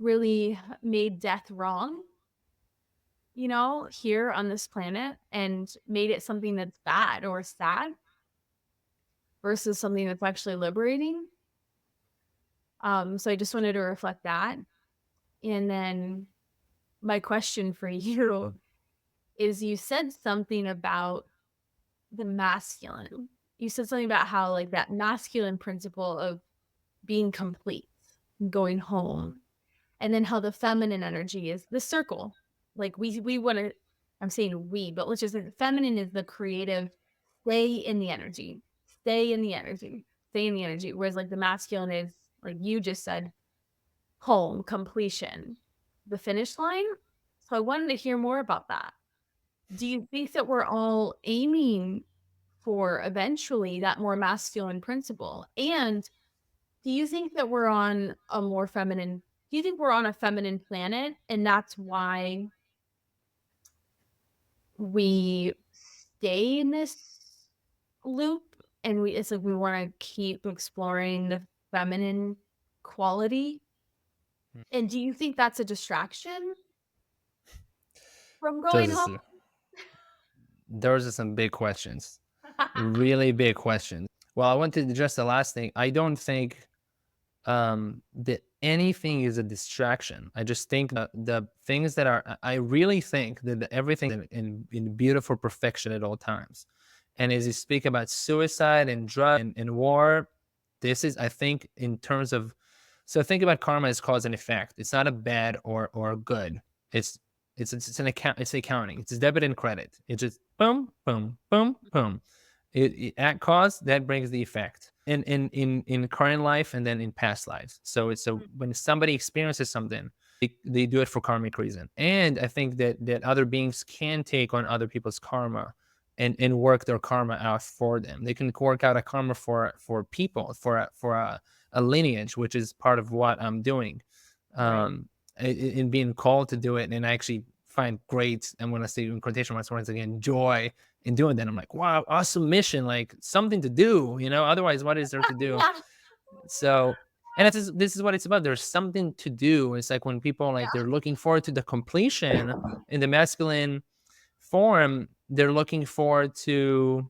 really made death wrong, here on this planet, and made it something that's bad or sad versus something that's actually liberating. So I just wanted to reflect that. And then my question for you is, you said something about the masculine. You said something about how, like, that masculine principle of being complete, going home, and then how the feminine energy is the circle. Like, we want to, I'm saying we, but let's just say the feminine is the creative, stay in the energy. Whereas like the masculine is, like you just said, home, completion, the finish line. So I wanted to hear more about that. Do you think that we're all aiming for eventually that more masculine principle? And do you think that we're on a more feminine, do you think we're on a feminine planet, and that's why we stay in this loop, and it's like we want to keep exploring the feminine quality? And do you think that's a distraction from going home? Those are some big questions. Really big questions. Well, I want to address the last thing. I don't think that anything is a distraction. I just think the things that are, I really think that everything in beautiful perfection at all times. And as you speak about suicide and drug and war, this is, I think, in terms of, so think about karma as cause and effect. It's not a bad or good. It's an account. It's accounting. It's debit and credit. It's just boom, boom, boom, boom. It at cause that brings the effect in current life and then in past lives. So when somebody experiences something, they do it for karmic reason. And I think that other beings can take on other people's karma and work their karma out for them. They can work out a karma for people, for a lineage, which is part of what I'm doing. In being called to do it, and I actually find great, I'm going to say in quotation marks once again, joy in doing that. I'm like, wow, awesome mission, like something to do, otherwise what is there to do? Yeah. So, and this is what it's about. There's something to do. It's like when people like they're looking forward to the completion in the masculine form, they're looking forward to,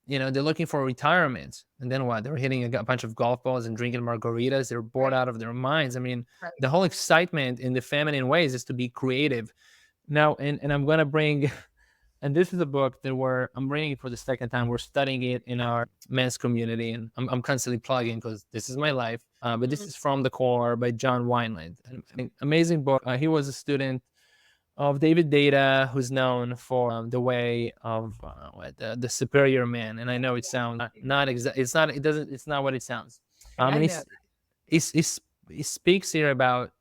they're looking for retirement. And then what? They're hitting a bunch of golf balls and drinking margaritas. They're bored out of their minds. I mean, the whole excitement in the feminine ways is to be creative. Now, and I'm going to bring, and this is a book that I'm bringing it for the second time. We're studying it in our men's community, and I'm constantly plugging because this is my life. But this is From the Core by John Wineland. An amazing book. He was a student of David Data, who's known for the way of the superior man. And I know it sounds not exact. It's not. It doesn't. It's not what it sounds. And he speaks here about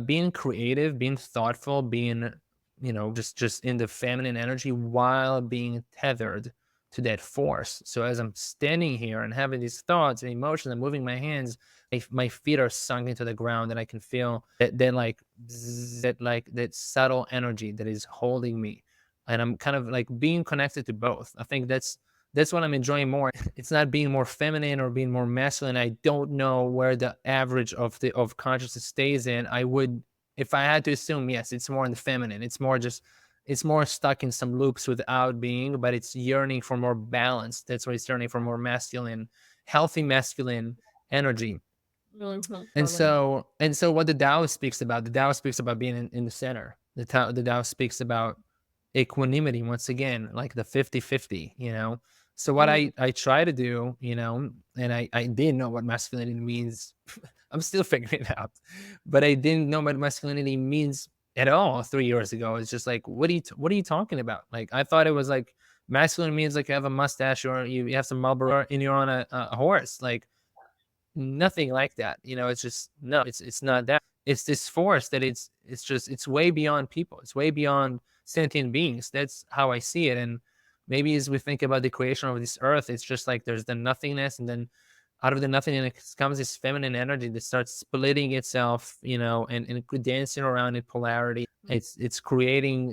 being creative, being thoughtful, being just in the feminine energy while being tethered to that force. So as I'm standing here and having these thoughts and emotions, I'm moving my hands, my feet are sunk into the ground, and I can feel that subtle energy that is holding me, and I'm kind of like being connected to both. I think that's what I'm enjoying more. It's not being more feminine or being more masculine. I don't know where the average of consciousness stays in. I would, if I had to assume, yes, it's more in the feminine. It's more stuck in some loops without being, but it's yearning for more balance. That's why it's yearning for more masculine, healthy masculine energy. And so what the Tao speaks about being in the center. The Tao speaks about equanimity, once again, like the 50-50, So what I try to do, and I didn't know what masculinity means. I'm still figuring it out, but I didn't know what masculinity means at all 3 years ago. It's just like, what are you talking about? Like, I thought it was like masculine means like you have a mustache or you have some Marlboro and you're on a horse. Like, nothing like that. It's just, no, it's not that. It's this force that it's way beyond people. It's way beyond sentient beings. That's how I see it. And maybe as we think about the creation of this earth, it's just like there's the nothingness, and then out of the nothingness comes this feminine energy that starts splitting itself, and dancing around in polarity. It's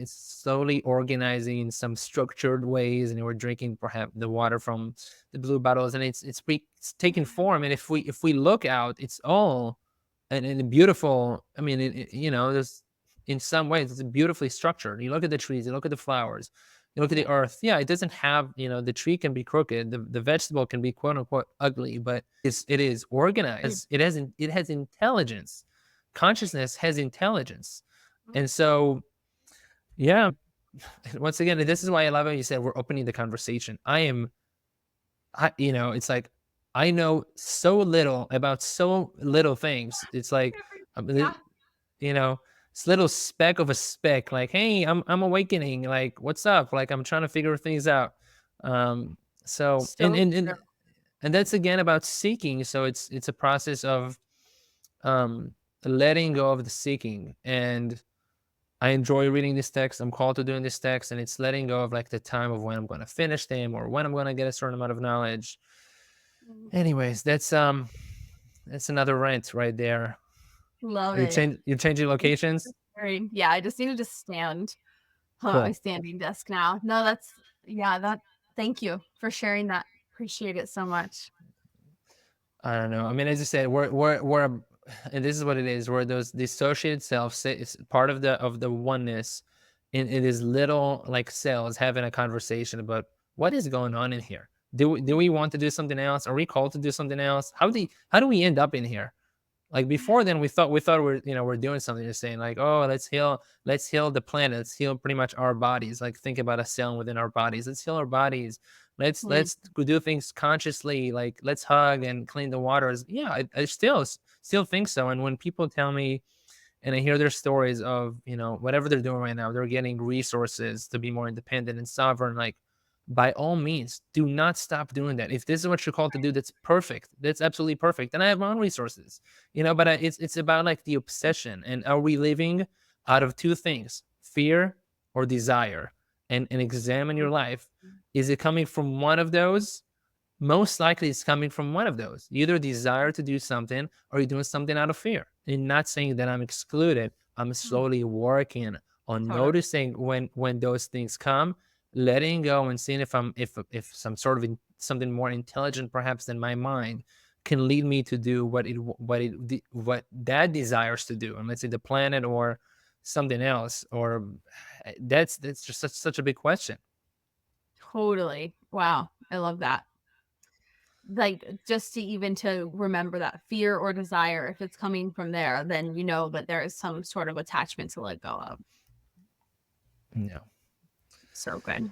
slowly organizing in some structured ways, and we're drinking perhaps the water from the blue bottles, and it's taking form. And if we look out, it's all and beautiful. I mean, there's, in some ways, it's beautifully structured. You look at the trees, you look at the flowers, you look at the earth. Yeah, it doesn't have, the tree can be crooked, the vegetable can be quote unquote ugly, but it is organized. It has intelligence. Consciousness has intelligence. And so, yeah, once again, this is why I love how you said we're opening the conversation. It's like, I know so little about so little things. It's like, this little speck of a speck, like, hey, I'm awakening, like, what's up? Like, I'm trying to figure things out. So and that's again about seeking. So it's a process of letting go of the seeking. And I enjoy reading this text. I'm called to doing this text, and it's letting go of like the time of when I'm going to finish them or when I'm going to get a certain amount of knowledge. Anyways, that's another rant right there. Love it. You're changing locations? Yeah, I just needed to stand on my standing desk now. No, thank you for sharing that. Appreciate it so much. I don't know. I mean, as I said, we're and this is what it is. We're those dissociated selves. It's part of the oneness. And it is little like cells having a conversation about what is going on in here. Do we want to do something else? Are we called to do something else? How do we end up in here? Like before then, we thought we're doing something. Just saying like, oh, let's heal the planet. Let's heal pretty much our bodies. Like, think about a cell within our bodies. Let's heal our bodies. Let's do things consciously. Like, let's hug and clean the waters. Yeah, I still think so. And when people tell me, and I hear their stories of, whatever they're doing right now, they're getting resources to be more independent and sovereign. Like, by all means, do not stop doing that. If this is what you're called to do, that's perfect. That's absolutely perfect. And I have my own resources, but it's about like the obsession. And are we living out of two things, fear or desire? And examine your life. Is it coming from one of those? Most likely it's coming from one of those. You either desire to do something or you're doing something out of fear. And not saying that I'm excluded. I'm slowly working on Totally. noticing when those things come, letting go and seeing if some sort of something more intelligent perhaps than my mind can lead me to do what that desires to do. And let's say the planet or something else, or that's just such a big question. Totally. Wow. I love that. Like, just to remember that fear or desire, if it's coming from there, then you know that there is some sort of attachment to let go of. Yeah. So good.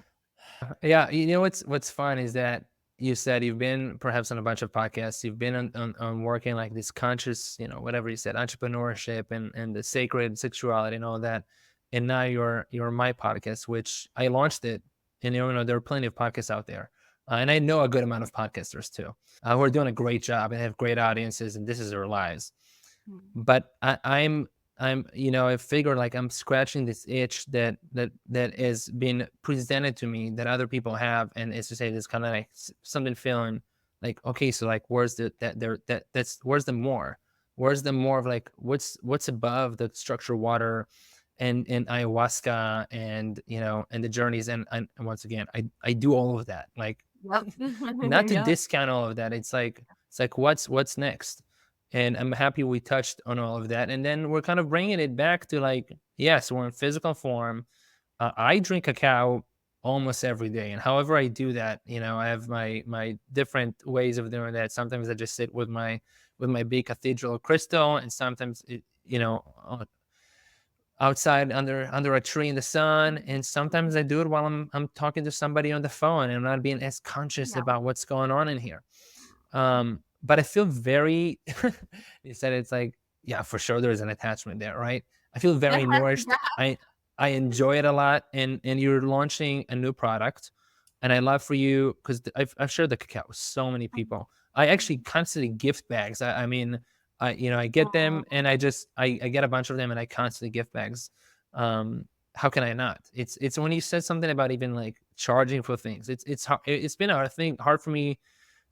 Yeah, what's fun is that you said you've been perhaps on a bunch of podcasts. You've been on working like this conscious, whatever you said, entrepreneurship and the sacred sexuality and all that. And now you're my podcast, which I launched it. And there are plenty of podcasts out there, and I know a good amount of podcasters too, who are doing a great job and have great audiences, and this is their lives. But I figure like I'm scratching this itch that is being presented to me that other people have, and it's to say this kind of like something feeling like, okay, so like where's where's the more of like what's above the structured water and ayahuasca and and the journeys, and once again I do all of that, like Yep. not to Yep. discount all of that. It's like what's next. And I'm happy we touched on all of that, and then we're kind of bringing it back to like, yes, we're in physical form. I drink cacao almost every day, and however I do that, I have my different ways of doing that. Sometimes I just sit with my big cathedral crystal, and sometimes outside under a tree in the sun, and sometimes I do it while I'm talking to somebody on the phone and I'm not being as conscious Yeah. about what's going on in here. But I feel very you said it's like, yeah, for sure there's an attachment there, right? I feel very nourished. I enjoy it a lot, and you're launching a new product, and I love for you because I've shared the cacao with so many people. I actually constantly gift bags. I mean, I get them, and I get a bunch of them, and I constantly gift bags. How can I not? It's when you said something about even like charging for things. It's hard. It's been hard for me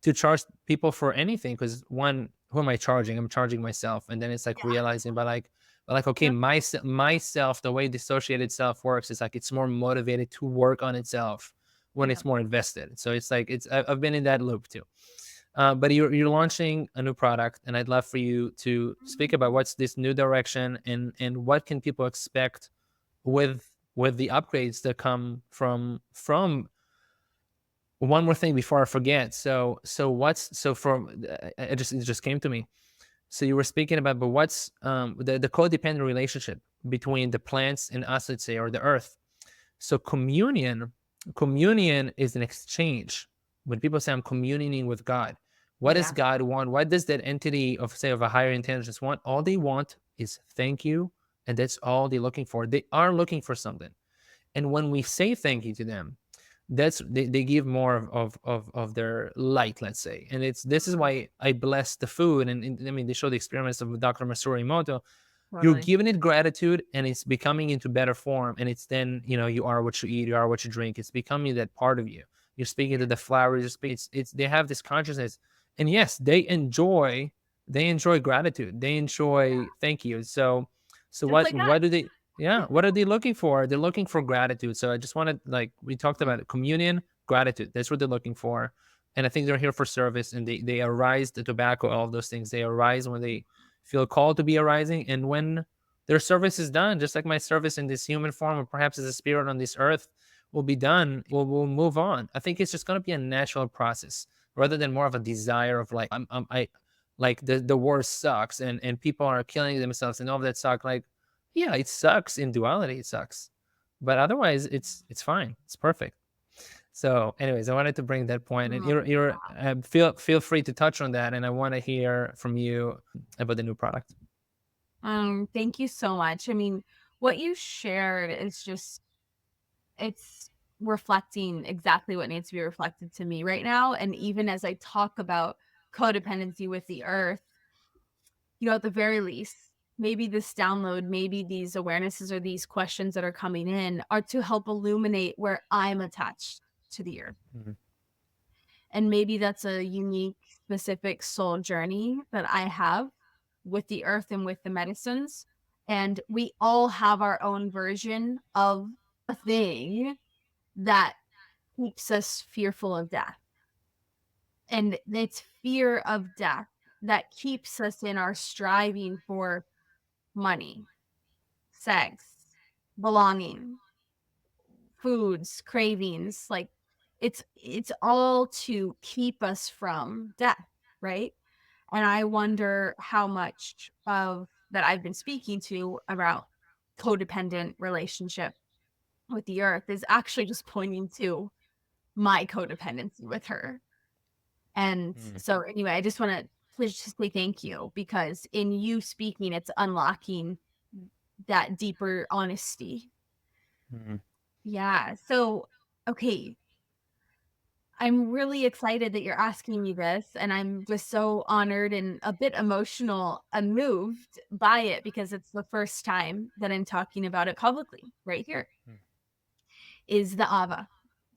to charge people for anything, because one, who am I charging? I'm charging myself, and then it's like realizing, but like okay, Yep. myself, the way dissociated self works is like it's more motivated to work on itself when Yep. it's more invested. So it's like I've been in that loop too. But you're launching a new product, and I'd love for you to speak about what's this new direction, and what can people expect with the upgrades that come from one more thing before I forget. It just came to me. So you were speaking about, but what's the codependent relationship between the plants and us, let's say, or the earth. So communion is an exchange. When people say I'm communing with God, what does God want? What does that entity of, say, of a higher intelligence want? All they want is thank you, and that's all they're looking for. They are looking for something, and when we say thank you to them, they give more of their light, let's say. And this is why I bless the food, and I mean, they show the experiments of Dr. Masaru Emoto. You're Totally. giving it gratitude, and it's becoming into better form, and it's then you are what you eat, you are what you drink. It's becoming that part of you. You're speaking to the flowers. It's they have this consciousness, and yes, they enjoy gratitude, they enjoy thank you. So Just like that. what do they, yeah, what are they looking for? They're looking for gratitude. So I just wanted, like, we talked about it, communion, gratitude. That's what they're looking for. And I think they're here for service, and they arise, the tobacco, all of those things. They arise when they feel called to be arising, and when their service is done, just like my service in this human form, or perhaps as a spirit on this earth, will be done. We'll move on. I think it's just going to be a natural process, rather than more of a desire of like, I like the war sucks, and people are killing themselves and all of that suck. Like, yeah, it sucks in duality. It sucks, but otherwise, it's fine. It's perfect. So, anyways, I wanted to bring that point, and you're feel free to touch on that, and I want to hear from you about the new product. Thank you so much. I mean, what you shared is just, it's reflecting exactly what needs to be reflected to me right now. And even as I talk about codependency with the earth, at the very least, maybe this download, maybe these awarenesses or these questions that are coming in are to help illuminate where I'm attached to the earth. Mm-hmm. And maybe that's a unique, specific soul journey that I have with the earth and with the medicines. And we all have our own version of a thing that keeps us fearful of death. And it's fear of death that keeps us in our striving for money, sex, belonging, foods, cravings. Like it's all to keep us from death, right? And I wonder how much of that I've been speaking to about codependent relationship with the earth is actually just pointing to my codependency with her. And so anyway, I just want to please just say thank you, because in you speaking, it's unlocking that deeper honesty. Mm-hmm. Yeah. So, okay. I'm really excited that you're asking me this, and I'm just so honored and a bit emotional and moved by it, because it's the first time that I'm talking about it publicly right here, is the Awa.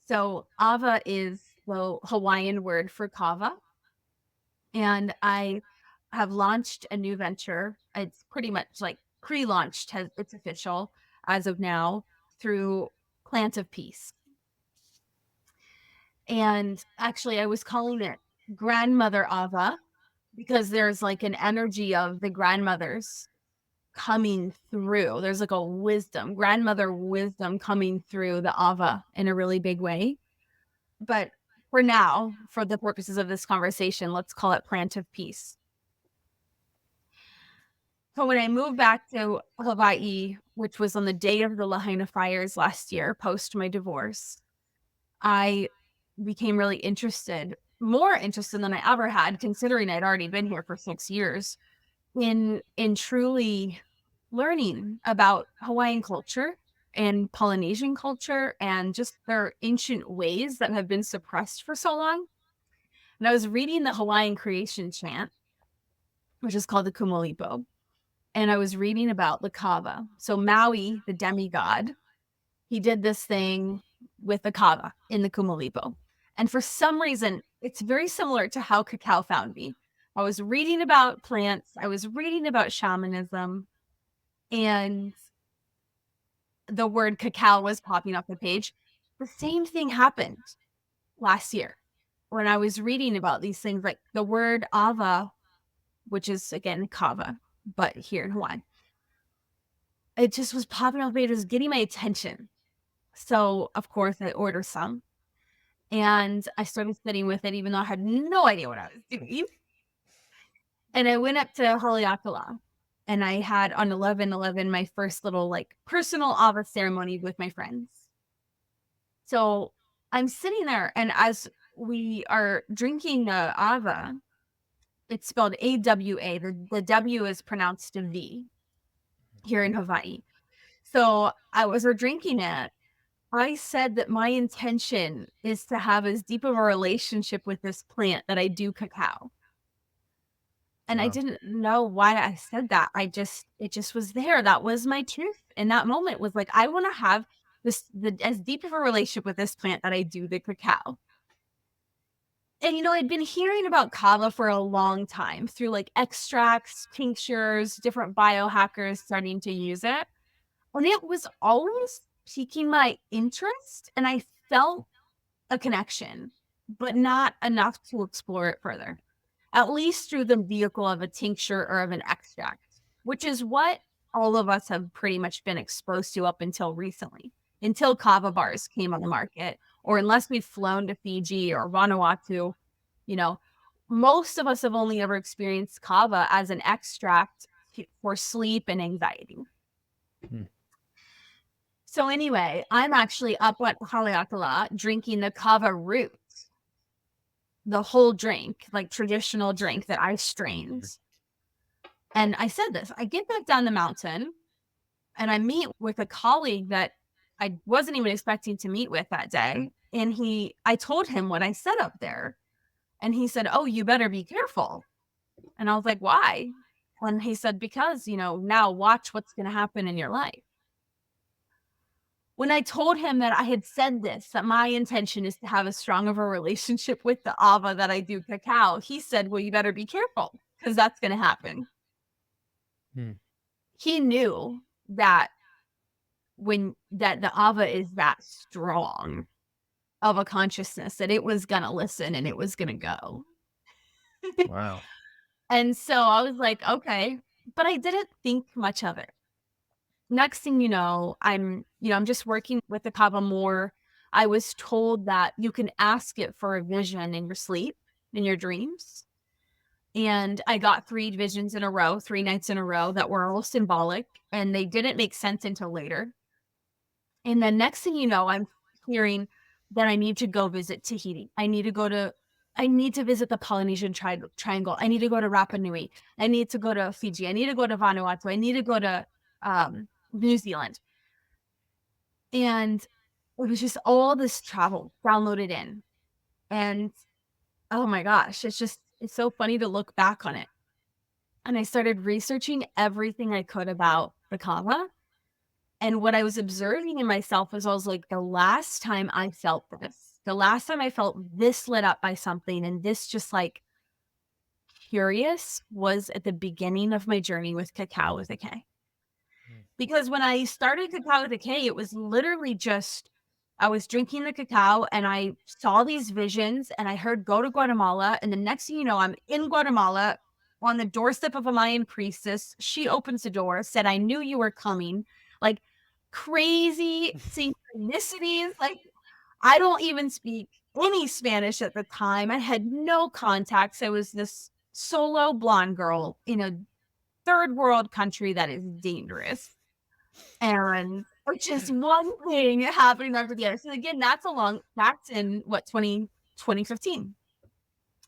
So Awa is the Hawaiian word for Kava. And I have launched a new venture. It's pretty much like pre-launched, it's official as of now, through Plant of Peace. And actually, I was calling it Grandmother Awa because there's like an energy of the grandmothers coming through. There's like a wisdom, grandmother wisdom coming through the Awa in a really big way. But for now, for the purposes of this conversation, let's call it Plant of Peace. So when I moved back to Hawaii, which was on the day of the Lahaina fires last year, post my divorce, I became really interested, more interested than I ever had, considering I'd already been here for 6 years, in truly learning about Hawaiian culture and Polynesian culture and just their ancient ways that have been suppressed for so long. And I was reading the Hawaiian creation chant, which is called the Kumulipo. And I was reading about the Kava. So Maui, the demigod, he did this thing with the Kava in the Kumulipo. And for some reason, it's very similar to how KAKAO found me. I was reading about plants, I was reading about shamanism, and the word KAKAO was popping up the page. The same thing happened last year when I was reading about these things, like the word Awa, which is again Kava, but here in Hawaii. It just was popping up. It was getting my attention. So, of course, I ordered some. And I started studying with it, even though I had no idea what I was doing. And I went up to Haleakala. And I had on 11/11 my first little like personal Awa ceremony with my friends. So I'm sitting there, and as we are drinking the Awa, it's spelled AWA. The W is pronounced a V here in Hawaii. So as we're drinking it, I said that my intention is to have as deep of a relationship with this plant that I do KAKAO. And I Wow. didn't know why I said that. It just was there. That was my truth. In that moment was like, I want to have as deep of a relationship with this plant that I do the KAKAO. And, I'd been hearing about Kava for a long time through like extracts, tinctures, different biohackers starting to use it. And it was always piquing my interest, and I felt a connection, but not enough to explore it further, at least through the vehicle of a tincture or of an extract, which is what all of us have pretty much been exposed to up until recently, until Kava bars came on the market, or unless we've flown to Fiji or Vanuatu, most of us have only ever experienced Kava as an extract for sleep and anxiety. So anyway, I'm actually up at Haleakala drinking the Kava root, the whole drink, like traditional drink that I strained. And I said this, I get back down the mountain and I meet with a colleague that I wasn't even expecting to meet with that day. And I told him what I said up there. And he said, "Oh, you better be careful." And I was like, "Why?" And he said, "Because, now watch what's going to happen in your life." When I told him that I had said this, that my intention is to have as strong of a relationship with the Awa that I do KAKAO, he said, "Well, you better be careful because that's going to happen." Hmm. He knew that that the Awa is that strong of a consciousness that it was going to listen and it was going to go. Wow. And so I was like, okay, but I didn't think much of it. Next thing you know, I'm just working with the Kava more. I was told that you can ask it for a vision in your sleep, in your dreams. And I got 3 visions in a row, 3 nights in a row that were all symbolic, and they didn't make sense until later. And then next thing you know, I'm hearing that I need to go visit Tahiti. I need to visit the Polynesian Triangle. I need to go to Rapa Nui. I need to go to Fiji. I need to go to Vanuatu. I need to go to New Zealand. And it was just all this travel downloaded in. And oh my gosh, it's so funny to look back on it. And I started researching everything I could about the Kava. And what I was observing in myself was I was like, the last time I felt this lit up by something and this just like curious was at the beginning of my journey with KAKAO with a K. Because when I started KAKAO with a K, it was literally just, I was drinking the cacao and I saw these visions and I heard go to Guatemala. And the next thing you know, I'm in Guatemala on the doorstep of a Mayan priestess. She opens the door, said, "I knew you were coming." Like crazy synchronicities. Like I don't even speak any Spanish at the time. I had no contacts. I was this solo blonde girl in a third world country that is dangerous. And just one thing happening after the other. So again, that's in 2015.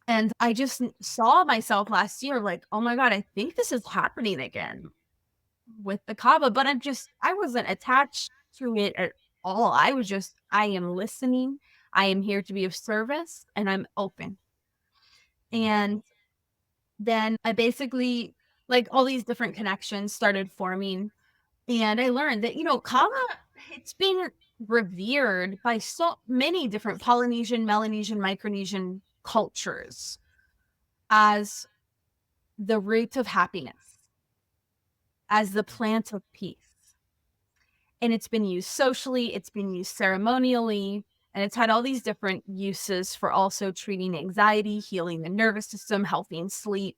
And I just saw myself last year like, oh my God, I think this is happening again with the Kava, but I wasn't attached to it at all. I am listening. I am here to be of service and I'm open. And then I basically, like, all these different connections started forming. And I learned that, Kava, it's been revered by so many different Polynesian, Melanesian, Micronesian cultures as the root of happiness, as the plant of peace. And it's been used socially, it's been used ceremonially, and it's had all these different uses for also treating anxiety, healing the nervous system, helping sleep.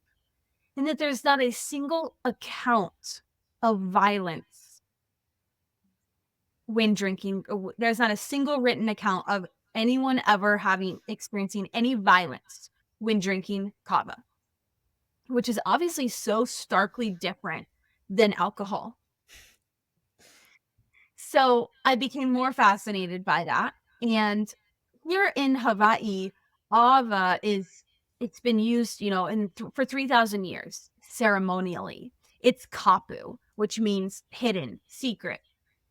And that there's not a single account of violence when drinking. There's not a single written account of anyone ever experiencing any violence when drinking kava, which is obviously so starkly different than alcohol. So I became more fascinated by that. And here in Hawaii, Awa it's been used, for 3,000 years ceremonially. It's kapu, which means hidden, secret,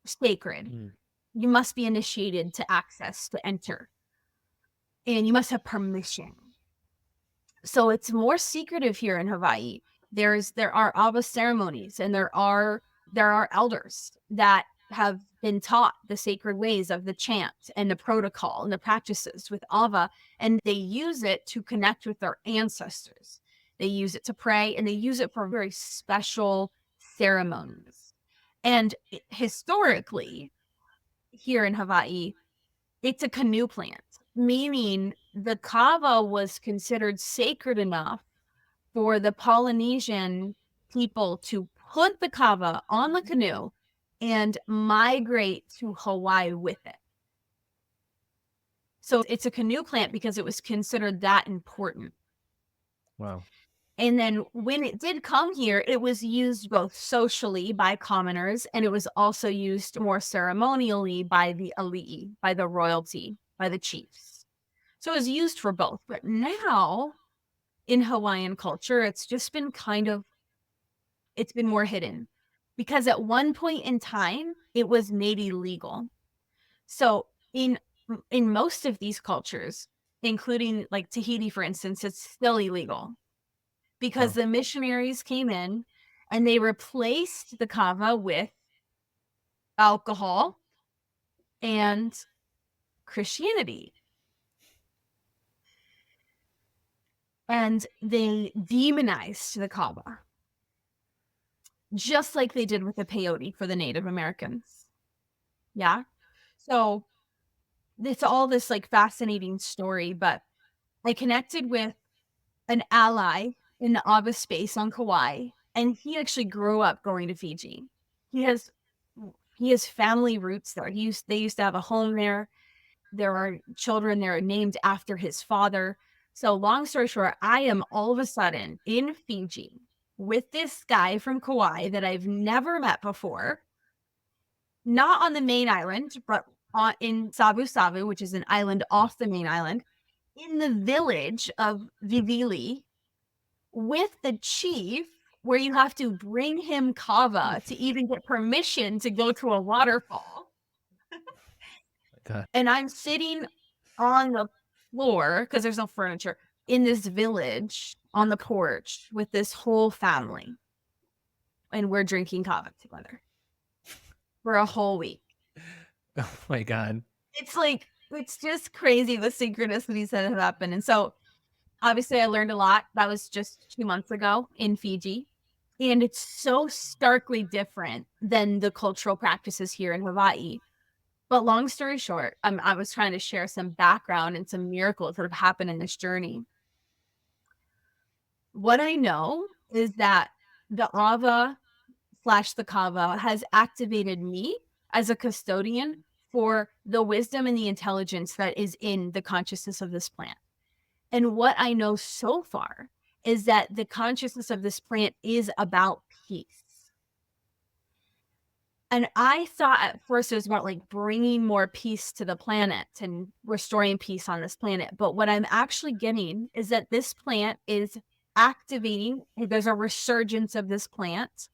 sacred. You must be initiated to access, to enter. And you must have permission. So it's more secretive here in Hawaii. There are Awa ceremonies and there are elders that have been taught the sacred ways of the chant and the protocol and the practices with Awa, and they use it to connect with their ancestors. They use it to pray and they use it for very special ceremonies. And historically, here in Hawaii, it's a canoe plant, meaning the kava was considered sacred enough for the Polynesian people to put the kava on the canoe and migrate to Hawaii with it. So it's a canoe plant because it was considered that important. Wow. And then when it did come here, it was used both socially by commoners, and it was also used more ceremonially by the ali'i, by the royalty, by the chiefs. So it was used for both. But now in Hawaiian culture, it's just been kind of it's been more hidden, because at one point in time, it was made illegal. So in most of these cultures, including like Tahiti, for instance, it's still illegal because Wow. the missionaries came in and they replaced the kava with alcohol and Christianity. And they demonized the kava, just like they did with the peyote for the Native Americans. Yeah. So it's all this like fascinating story, but I connected with an ally in the Awa space on Kauai, and he actually grew up going to Fiji. He has family roots there. They used to have a home there. There are children there named after his father. So long story short, I am all of a sudden in Fiji with this guy from Kauai that I've never met before, not on the main island, but in Savu Savu, which is an island off the main island, in the village of Vivili, with the chief, where you have to bring him kava to even get permission to go to a waterfall. God. And I'm sitting on the floor, because there's no furniture, in this village on the porch with this whole family. And we're drinking kava together for a whole week. Oh my God. It's like, it's just crazy the synchronicities that have happened. And so obviously I learned a lot. That was just 2 months ago in Fiji. And it's so starkly different than the cultural practices here in Hawaii. But long story short, I was trying to share some background and some miracles that have happened in this journey. What I know is that the Awa / the Kava has activated me as a custodian for the wisdom and the intelligence that is in the consciousness of this plant. And what I know so far is that the consciousness of this plant is about peace. And I thought at first it was about like bringing more peace to the planet and restoring peace on this planet. But what I'm actually getting is that this plant is activating, there's a resurgence of this plant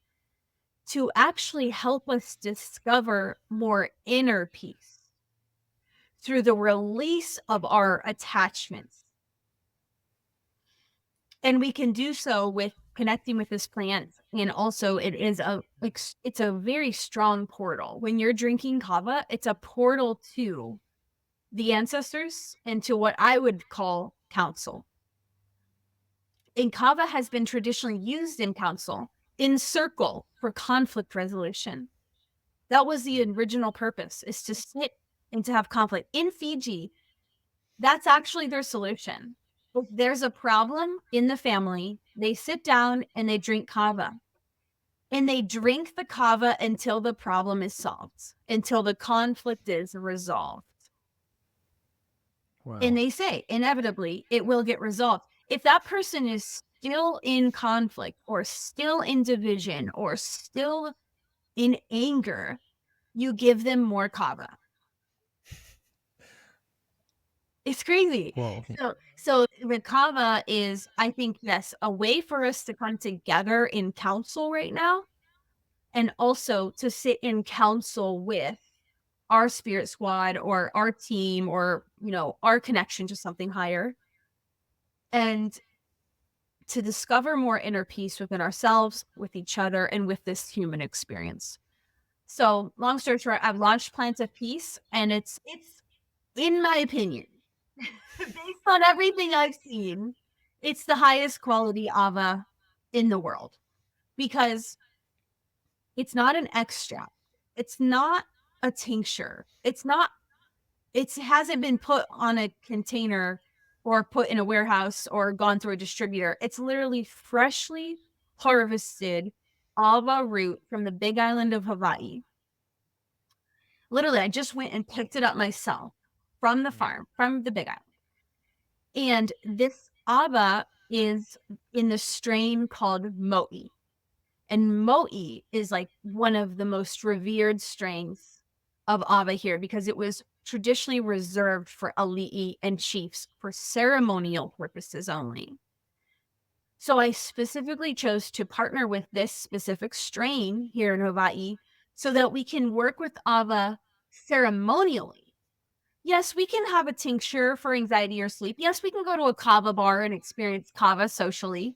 to actually help us discover more inner peace through the release of our attachments. And we can do so with connecting with this plant. And also it's a very strong portal. When you're drinking kava, it's a portal to the ancestors and to what I would call council. And kava has been traditionally used in council in circle for conflict resolution. That was the original purpose, is to sit and to have conflict. In Fiji, that's actually their solution. If there's a problem in the family, they sit down and they drink kava. And they drink the kava until the problem is solved, until the conflict is resolved. Wow. And they say, inevitably, it will get resolved. If that person is still in conflict or still in division or still in anger, you give them more kava. It's crazy. Whoa. So the kava is, I think, yes, a way for us to come together in council right now, and also to sit in council with our spirit squad or our team or, our connection to something higher, and to discover more inner peace within ourselves, with each other, and with this human experience. So long story short, I've launched Plants of Peace, and it's in my opinion, based on everything I've seen, it's the highest quality Awa in the world, because it's not an extract. It's not a tincture. It hasn't been put on a container or put in a warehouse or gone through a distributor. It's literally freshly harvested Awa root from the big island of Hawaii. Literally, I just went and picked it up myself from the farm, from the big island. And this Awa is in the strain called Mo'i. And Mo'i is like one of the most revered strains of Awa here, because it was traditionally reserved for ali'i and chiefs for ceremonial purposes only. So I specifically chose to partner with this specific strain here in Hawaii so that we can work with Awa ceremonially. Yes, we can have a tincture for anxiety or sleep. Yes, we can go to a Kava bar and experience Kava socially.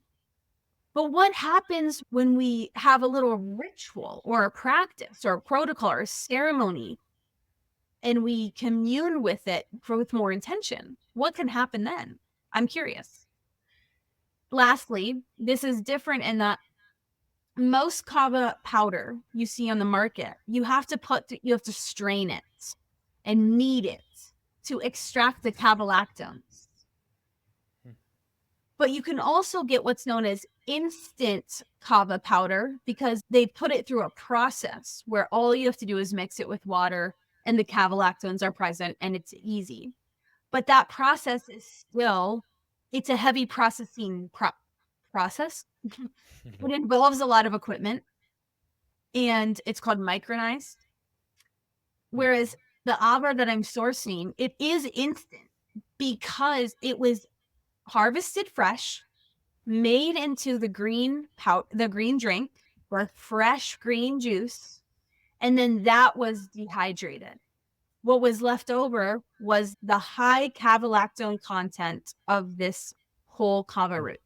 But what happens when we have a little ritual or a practice or a protocol or a ceremony and we commune with it with more intention? What can happen then? I'm curious. Lastly, this is different in that most kava powder you see on the market, you have to strain it and knead it to extract the cavalactones. But you can also get what's known as instant kava powder because they put it through a process where all you have to do is mix it with water and the cavalactones are present and it's easy. But that process is still, it's a heavy processing process. It involves a lot of equipment and it's called micronized. Whereas the avar that I'm sourcing, it is instant because it was harvested fresh, made into the green drink with fresh green juice, and then that was dehydrated. What was left over was the high cavalactone content of this whole kava root.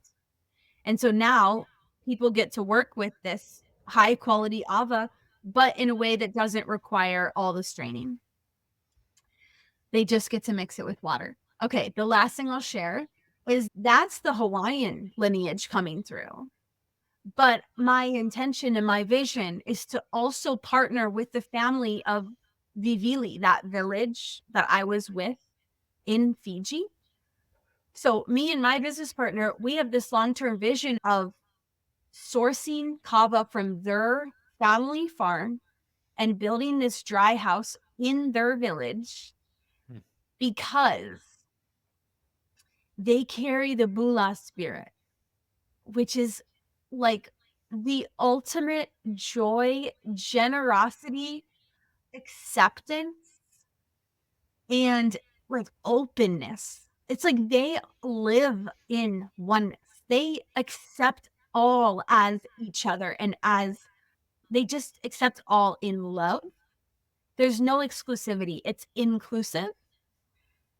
And so now people get to work with this high quality ava, but in a way that doesn't require all the straining. They just get to mix it with water. Okay, the last thing I'll share is that's the Hawaiian lineage coming through. But my intention and my vision is to also partner with the family of Vivili, that village that I was with in Fiji. So me and my business partner, we have this long-term vision of sourcing kava from their family farm and building this dry house in their village because they carry the bula spirit, which is like the ultimate joy, generosity, acceptance, and like openness. It's like they live in oneness. They accept all as each other and as they just accept all in love. There's no exclusivity, it's inclusive.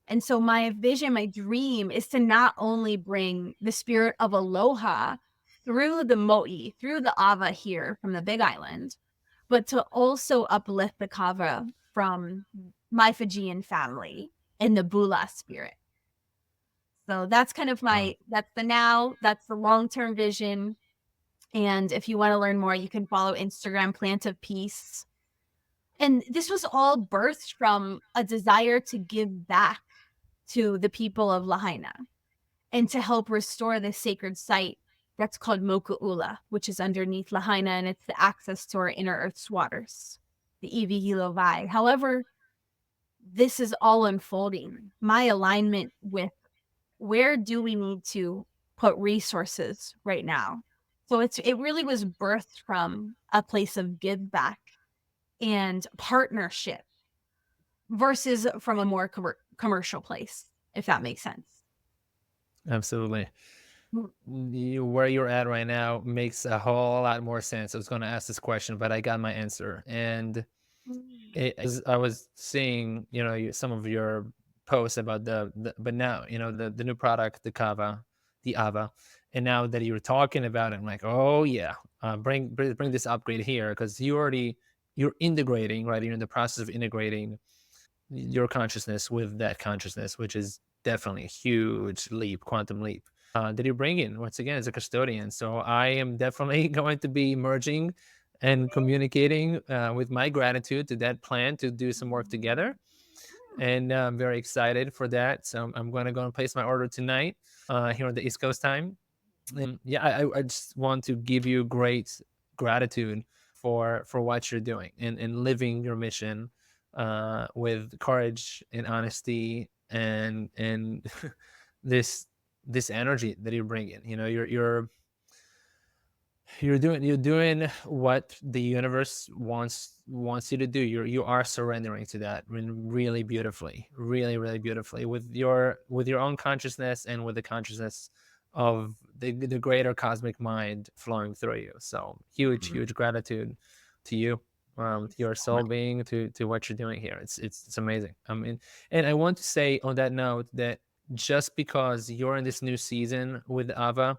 And so my vision, my dream is to not only bring the spirit of aloha through the mo'i, through the awa here from the Big Island, but to also uplift the kava from my Fijian family and the bula spirit. So that's kind of that's the now, that's the long-term vision. And if you want to learn more, you can follow Instagram Plant of Peace. And this was all birthed from a desire to give back to the people of Lahaina and to help restore this sacred site that's called Moku'ula, which is underneath Lahaina, and it's the access to our inner earth's waters, the Iwihilo Vai. However, this is all unfolding. My alignment with where do we need to put resources right now? So it really was birthed from a place of give back and partnership versus from a more commercial place, if that makes sense. Absolutely. Where you're at right now makes a whole lot more sense. I was going to ask this question, but I got my answer. And as I was seeing, some of your posts about but now, the new product, the Kava, the Ava, and now that you're talking about it, I'm like, oh yeah, bring this upgrade here because you're integrating, right? You're in the process of integrating your consciousness with that consciousness, which is definitely a huge leap, quantum leap. That you bring in once again as a custodian. So I am definitely going to be merging and communicating with my gratitude to that plan to do some work together. And I'm very excited for that. So I'm going to go and place my order tonight here on the East Coast time. And yeah, I just want to give you great gratitude for what you're doing and living your mission with courage and honesty and this energy that you bring in. You're doing what the universe wants you to do. You are surrendering to that really beautifully, really beautifully with your own consciousness and with the consciousness of the greater cosmic mind flowing through you. So huge gratitude to you, to your soul being, to what you're doing here. It's amazing. I mean, and I want to say on that note that just because you're in this new season with Ava,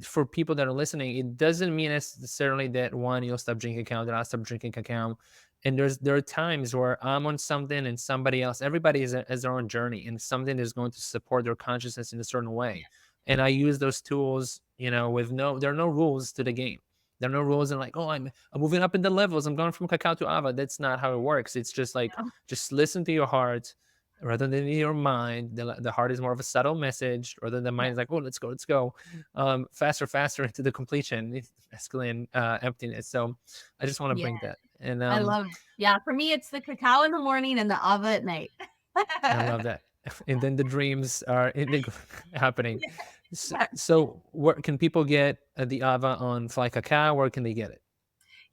for people that are listening, it doesn't mean necessarily that one, you'll stop drinking cacao, that I'll stop drinking cacao. And there are times where I'm on something and somebody else, everybody has their own journey, and something is going to support their consciousness in a certain way. And I use those tools, you know, there are no rules to the game. There are no rules and like, oh, I'm moving up in the levels. I'm going from cacao to Ava. That's not how it works. It's just like, just listen to your heart rather than your mind. The heart is more of a subtle message, rather than the mind is like, oh, let's go faster into the completion, masculine emptiness. So I just want to bring that. And I love it. Yeah, for me, it's the cacao in the morning and the Ava at night. I love that. And then the dreams are happening. So where can people get the Ava on Fly Cacao? Where can they get it?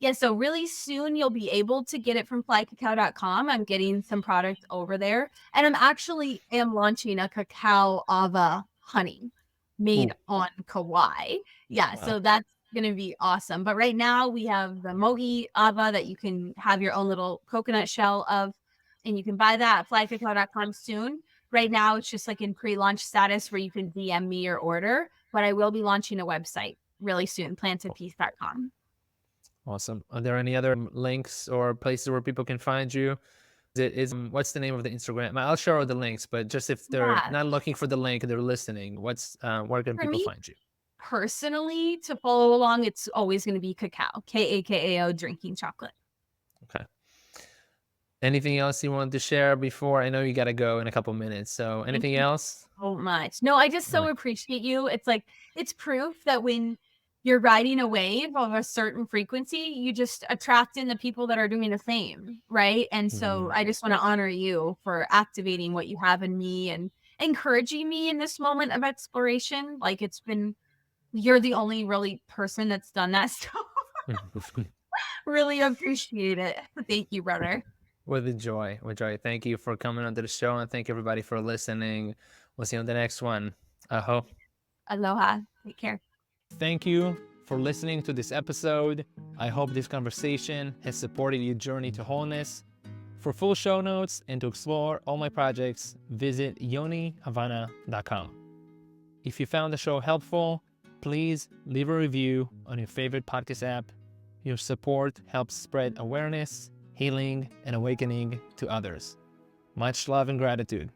Yeah, so really soon you'll be able to get it from flycacao.com. I'm getting some products over there. And I'm actually launching a cacao Ava honey made on Kauai. Yeah, Wow. so that's going to be awesome. But right now we have the Mohi Ava that you can have your own little coconut shell of, and you can buy that at flycacao.com soon. Right now it's just like in pre-launch status where you can DM me your order, but I will be launching a website really soon, plantedpeace.com. Awesome. Are there any other links or places where people can find you? What's the name of the Instagram? I'll share all the links, but just if they're not looking for the link, they're listening, where can people find you? Personally, to follow along, it's always going to be KAKAO, KAKAO drinking chocolate. Okay. Anything else you want to share before? I know you got to go in a couple minutes. So anything else? So much. No, I just so appreciate you. It's like, it's proof that when you're riding a wave of a certain frequency, you just attract in the people that are doing the same, right? And so I just want to honor you for activating what you have in me and encouraging me in this moment of exploration. Like you're the only really person that's done that. So really appreciate it. Thank you, brother. With joy. Thank you for coming onto the show, and thank everybody for listening. We'll see you on the next one. Aho. Aloha. Take care. Thank you for listening to this episode. I hope this conversation has supported your journey to wholeness. For full show notes and to explore all my projects, visit yonihavana.com. If you found the show helpful, please leave a review on your favorite podcast app. Your support helps spread awareness, healing, and awakening to others. Much love and gratitude.